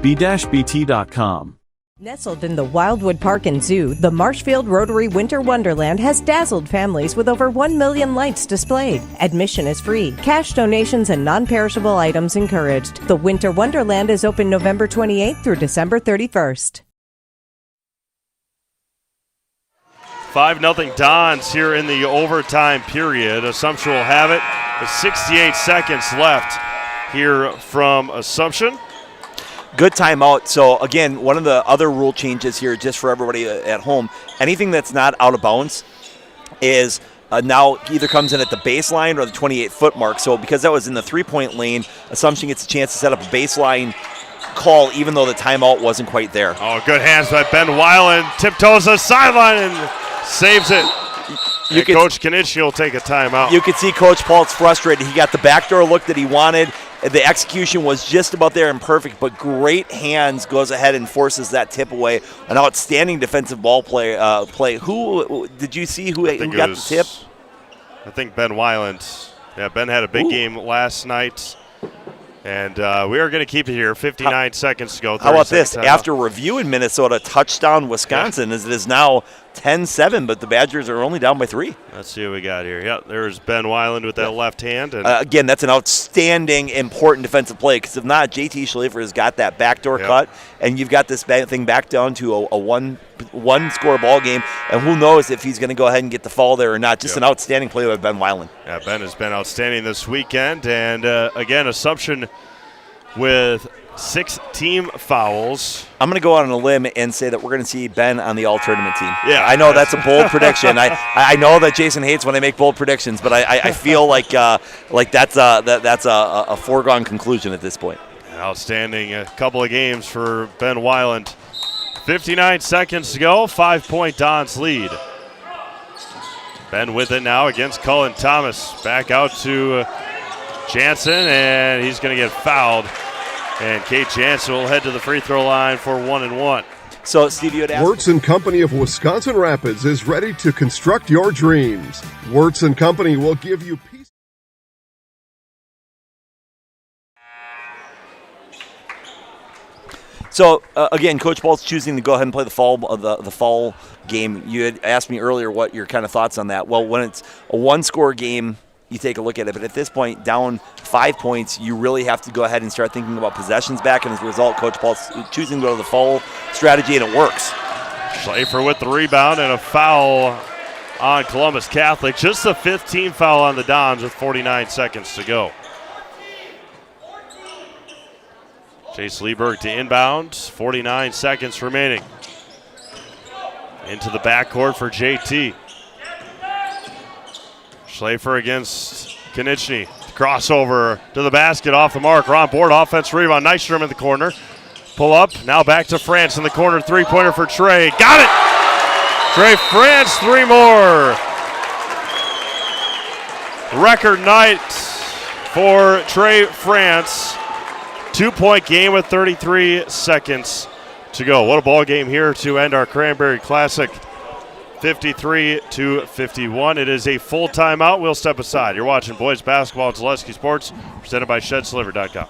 b-bt.com. Nestled in the Wildwood Park and Zoo, the Marshfield Rotary Winter Wonderland has dazzled families with over 1 million lights displayed. Admission is free. Cash donations and non-perishable items encouraged. The Winter Wonderland is open November 28th through December 31st. 5-0 Dons here in the overtime period. Assumption will have it with 68 seconds left here from Assumption. Good timeout. So, again, one of the other rule changes here, just for everybody at home, anything that's not out of bounds is now either comes in at the baseline or the 28-foot mark. So because that was in the three-point lane, Assumption gets a chance to set up a baseline call, even though the timeout wasn't quite there. Oh, good hands by Ben Weiland. Tiptoes the sideline and saves it. Coach Kanichi will take a timeout. You could see Coach Paul's frustrated. He got the backdoor look that he wanted. The execution was just about there and perfect, but great hands goes ahead and forces that tip away. An outstanding defensive ball play. Who did you see who got the tip? I think Ben Weiland. Yeah, Ben had a big game last night. And we are going to keep it here. 59 seconds to go. How about this? After review in Minnesota, touchdown Wisconsin, as it is now 10-7, but the Badgers are only down by 3. Let's see what we got here. Yeah, there's Ben Weiland with that left hand. And again, that's an outstanding, important defensive play, because if not, JT Schlafer has got that backdoor cut, and you've got this thing back down to a one-score ball game, and who knows if he's going to go ahead and get the fall there or not. Just an outstanding play by Ben Weiland. Yeah, Ben has been outstanding this weekend, and again, Assumption with 6 team fouls. I'm going to go out on a limb and say that we're going to see Ben on the all-tournament team. Yeah, I know that's a bold prediction. I know that Jason hates when I make bold predictions, but I feel like that's a foregone conclusion at this point. Outstanding couple of games for Ben Weiland. 59 seconds to go, 5-point Don's lead. Ben with it now against Cullen Thomas. Back out to Jansen, and he's going to get fouled. And Kate Jansen will head to the free throw line for 1-1. So, Steve, you had asked. Wirtz & Company of Wisconsin Rapids is ready to construct your dreams. Wirtz & Company will give you peace. So, again, Coach Paul's choosing to go ahead and play the fall game. You had asked me earlier what your kind of thoughts on that. Well, when it's a one-score game, you take a look at it. But at this point, down 5 points, you really have to go ahead and start thinking about possessions back. And as a result, Coach Paul's choosing to go to the fall strategy, and it works. Schlafer with the rebound and a foul on Columbus Catholic. Just the 5th team foul on the Dons with 49 seconds to go. Chase Lieberg to inbound, 49 seconds remaining. Into the backcourt for JT. Schlafer against Konieczny. Crossover to the basket, off the mark. On board, offense rebound. Nystrom in the corner. Pull up, now back to France in the corner. Three-pointer for Trey. Got it! Trey France, 3 more. Record night for Trey France. 2-point game with 33 seconds to go. What a ball game here to end our Cranberry Classic. 53-51. It is a full timeout. We'll step aside. You're watching boys basketball at Zaleski Sports, presented by ShedSliver.com.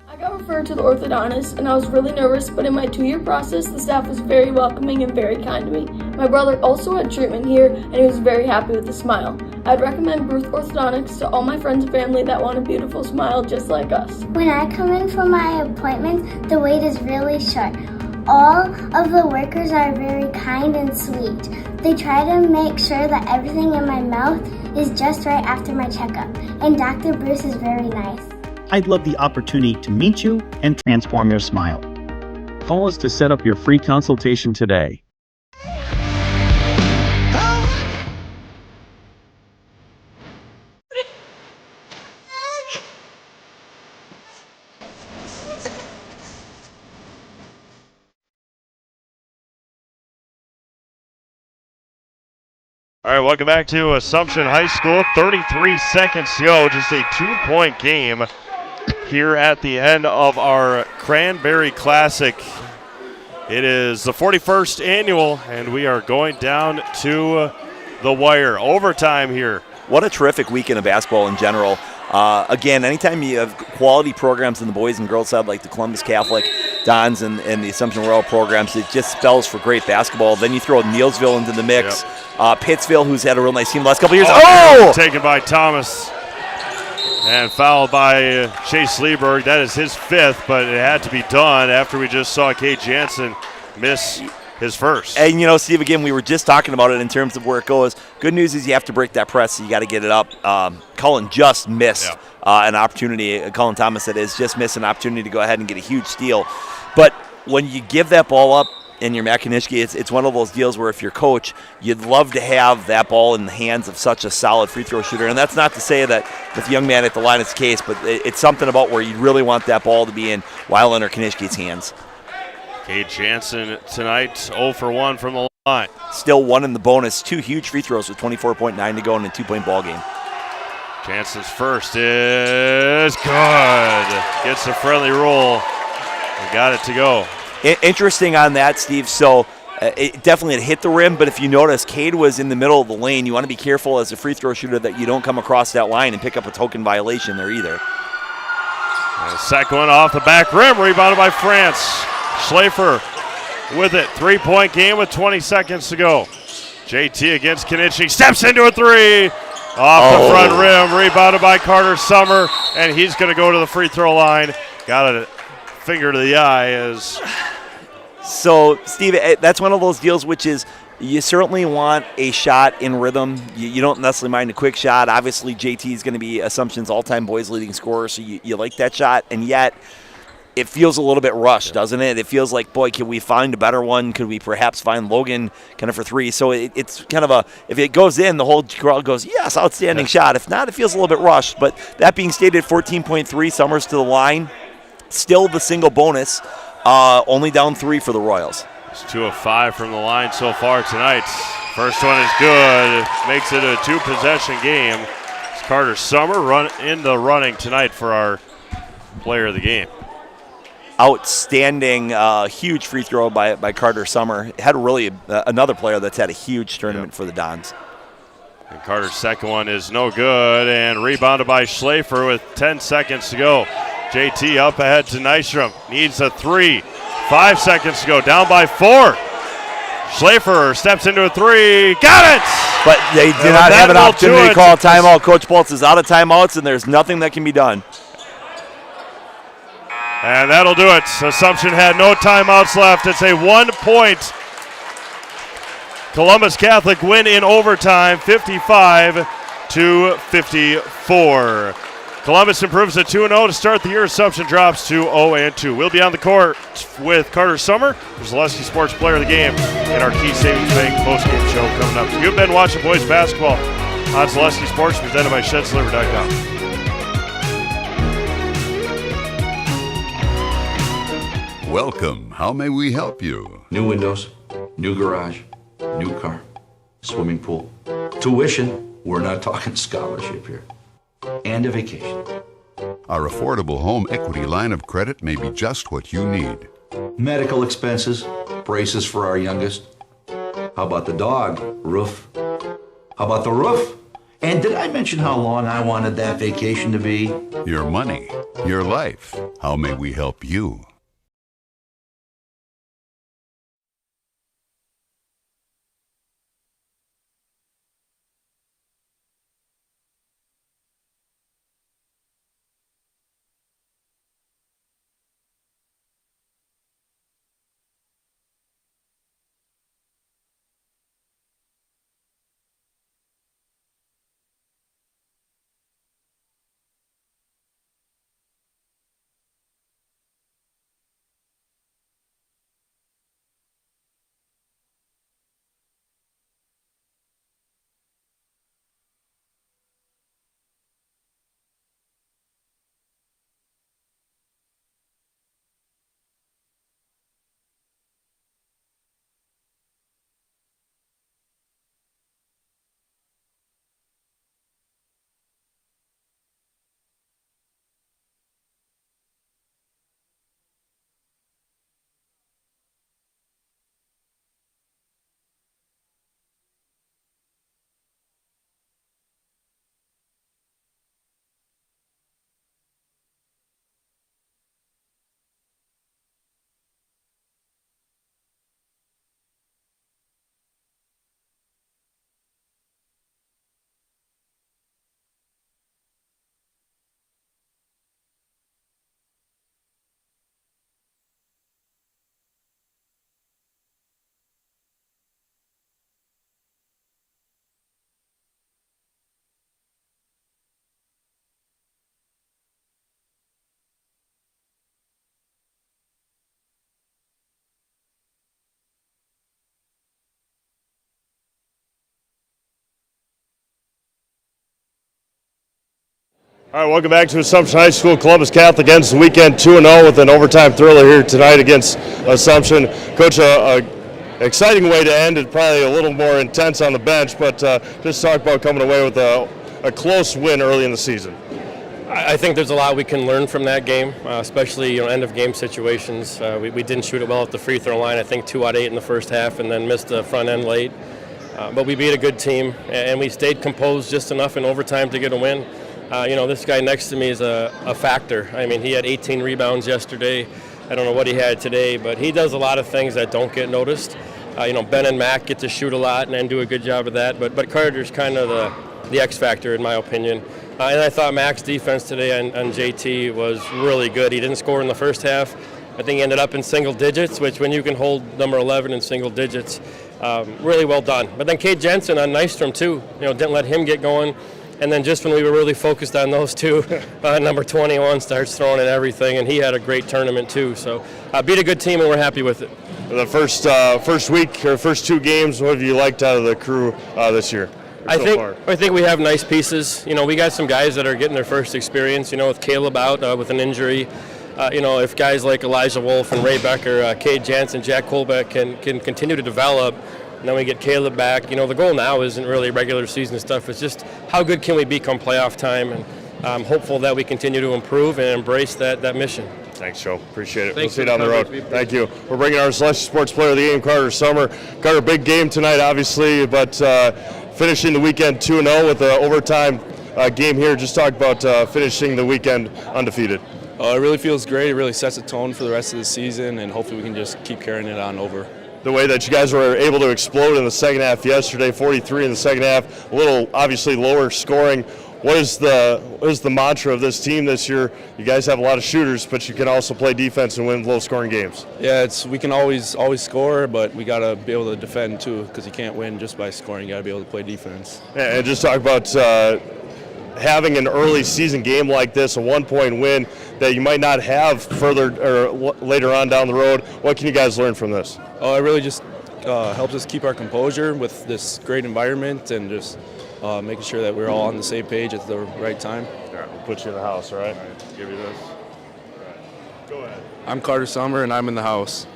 I got referred to the orthodontist, and I was really nervous, but in my 2-year process, the staff was very welcoming and very kind to me. My brother also had treatment here, and he was very happy with a smile. I'd recommend Bruce Orthodontics to all my friends and family that want a beautiful smile just like us. When I come in for my appointment, the wait is really short. All of the workers are very kind and sweet. They try to make sure that everything in my mouth is just right after my checkup, and Dr. Bruce is very nice. I'd love the opportunity to meet you and transform your smile. Call us to set up your free consultation today. All right, welcome back to Assumption High School. 33 seconds to go, just a 2-point game here at the end of our Cranberry Classic. It is the 41st annual, and we are going down to the wire. Overtime here. What a terrific weekend of basketball in general. Again, anytime you have quality programs in the boys and girls side like the Columbus Catholic, Dons, and the Assumption Royal programs, it just spells for great basketball. Then you throw Neilsville into the mix. Pittsville, who's had a real nice team the last couple of years. Taken by Thomas and fouled by Chase Lieberg. That is his 5th, but it had to be done after we just saw Kate Jansen miss his first. And, you know, Steve, again, we were just talking about it in terms of where it goes. Good news is you have to break that press, so you got to get it up. Cullen just missed an opportunity. Cullen Thomas, that is, just missed an opportunity to go ahead and get a huge steal. But when you give that ball up in your Matt Konishki, it's one of those deals where if you're coach, you'd love to have that ball in the hands of such a solid free throw shooter. And that's not to say that with the young man at the line it's the case, but it's something about where you really want that ball to be in Weiland or Konishki's hands. Cade Jansen tonight 0 for 1 from the line. Still one in the bonus. 2 huge free throws with 24.9 to go in a 2-point ball game. Jansen's first is good. Gets a friendly roll. We got it to go. Interesting on that, Steve. So it definitely had hit the rim, but if you notice, Cade was in the middle of the lane. You want to be careful as a free throw shooter that you don't come across that line and pick up a token violation there either. And the second one off the back rim, rebounded by France. Schlafer with it. 3-point game with 20 seconds to go. JT against Konishki. Steps into a three. Off the front rim. Rebounded by Carter Summer. And he's going to go to the free throw line. Got a finger to the eye as... So, Steve, that's one of those deals which is you certainly want a shot in rhythm. You don't necessarily mind a quick shot. Obviously, JT is going to be Assumption's all-time boys leading scorer, so you like that shot. And yet, it feels a little bit rushed, doesn't it? It feels like, boy, can we find a better one? Could we perhaps find Logan kind of for three? So it's kind of if it goes in, the whole crowd goes, yes, outstanding shot. If not, it feels a little bit rushed. But that being stated, 14.3, Summers to the line. Still the single bonus. Only down 3 for the Royals. It's 2 of 5 from the line so far tonight. First one is good. Makes it a 2-possession game. It's Carter Summer in the running tonight for our player of the game. Outstanding, huge free throw by Carter Summer. Had really another player that's had a huge tournament for the Dons. And Carter's second one is no good, and rebounded by Schlafer with 10 seconds to go. JT up ahead to Nystrom. Needs a 3. 5 seconds to go. Down by 4. Schlafer steps into a 3. Got it! But they did not have an opportunity to call a timeout. Coach Bolts is out of timeouts, and there's nothing that can be done. And that'll do it. Assumption had no timeouts left. It's a 1-point Columbus Catholic win in overtime, 55-54. Columbus improves to 2-0 to start the year. Assumption drops to 0-2. We'll be on the court with Carter Summer, the Zaleski Sports Player of the Game, in our Key Savings Bank postgame show coming up. So you've been watching boys basketball on Zaleski Sports, presented by ShedsDeliver.com. Welcome. How may we help you? New windows, new garage, new car, swimming pool. Tuition, we're not talking scholarship here. And a vacation. Our affordable home equity line of credit may be just what you need. Medical expenses, braces for our youngest. How about the dog? Roof. How about the roof? And did I mention how long I wanted that vacation to be? Your money, your life. How may we help you? All right, welcome back to Assumption High School. Columbus Catholic ends the weekend 2-0 with an overtime thriller here tonight against Assumption. Coach, exciting way to end it, probably a little more intense on the bench, but just talk about coming away with a close win early in the season. I think there's a lot we can learn from that game, especially end of game situations. We didn't shoot it well at the free throw line. I think 2 out of 8 in the first half, and then missed the front end late. But we beat a good team, and we stayed composed just enough in overtime to get a win. This guy next to me is a factor. I mean, he had 18 rebounds yesterday. I don't know what he had today, but he does a lot of things that don't get noticed. Ben and Mac get to shoot a lot and do a good job of that, but Carter's kind of the X factor in my opinion. And I thought Mac's defense today on JT was really good. He didn't score in the first half. I think he ended up in single digits, which when you can hold number 11 in single digits, really well done. But then Cade Jensen on Nystrom too, didn't let him get going. And then just when we were really focused on those two, number 21 starts throwing in everything, and he had a great tournament too. So beat a good team, and we're happy with it. The first week or first 2 games, what have you liked out of the crew this year? I think we have nice pieces. We got some guys that are getting their first experience. With Caleb out with an injury. If guys like Elijah Wolf and Ray Becker, Cade Jansen, Jack Colbeck can continue to develop. And then we get Caleb back. The goal now isn't really regular season stuff. It's just how good can we be come playoff time. And I'm hopeful that we continue to improve and embrace that mission. Thanks, Joe. Appreciate it. Thanks we'll see you down the road. Thank you. We're bringing our Celestial Sports Player of the Game, Carter Summer. Carter, big game tonight, obviously, but finishing the weekend 2-0 with an overtime game here. Just talk about finishing the weekend undefeated. It really feels great. It really sets a tone for the rest of the season, and hopefully we can just keep carrying it on over. The way that you guys were able to explode in the second half yesterday, 43 in the second half, a little obviously lower scoring. What is the mantra of this team this year? You guys have a lot of shooters, but you can also play defense and win low-scoring games. Yeah, we can always score, but we got to be able to defend too, because you can't win just by scoring. You got to be able to play defense. And just talk about having an early season game like this, a 1-point win that you might not have further or later on down the road. What can you guys learn from this? It really just helps us keep our composure with this great environment and just making sure that we're all on the same page at the right time. All right, we'll put you in the house, all right? Give you this. All right. Go ahead. I'm Carter Summer, and I'm in the house.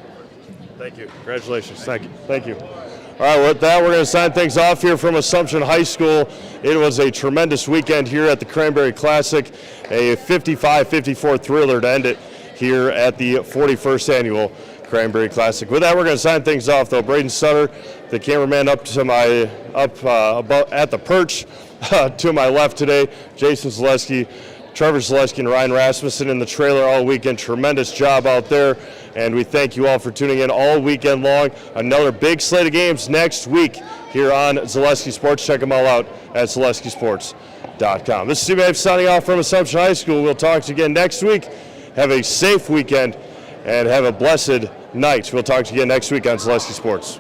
Thank you. Congratulations. Thank you. Thank you. All right, with that, we're going to sign things off here from Assumption High School. It was a tremendous weekend here at the Cranberry Classic, a 55-54 thriller to end it here at the 41st annual Cranberry Classic. With that, we're going to sign things off, though. Braden Sutter, the cameraman up at the perch to my left today. Jason Zaleski, Trevor Zaleski, and Ryan Rasmussen in the trailer all weekend. Tremendous job out there, and we thank you all for tuning in all weekend long. Another big slate of games next week here on Zaleski Sports. Check them all out at ZaleskiSports.com. This is Steve Abe signing off from Assumption High School. We'll talk to you again next week. Have a safe weekend and have a blessed night. We'll talk to you again next week on Zaleski Sports.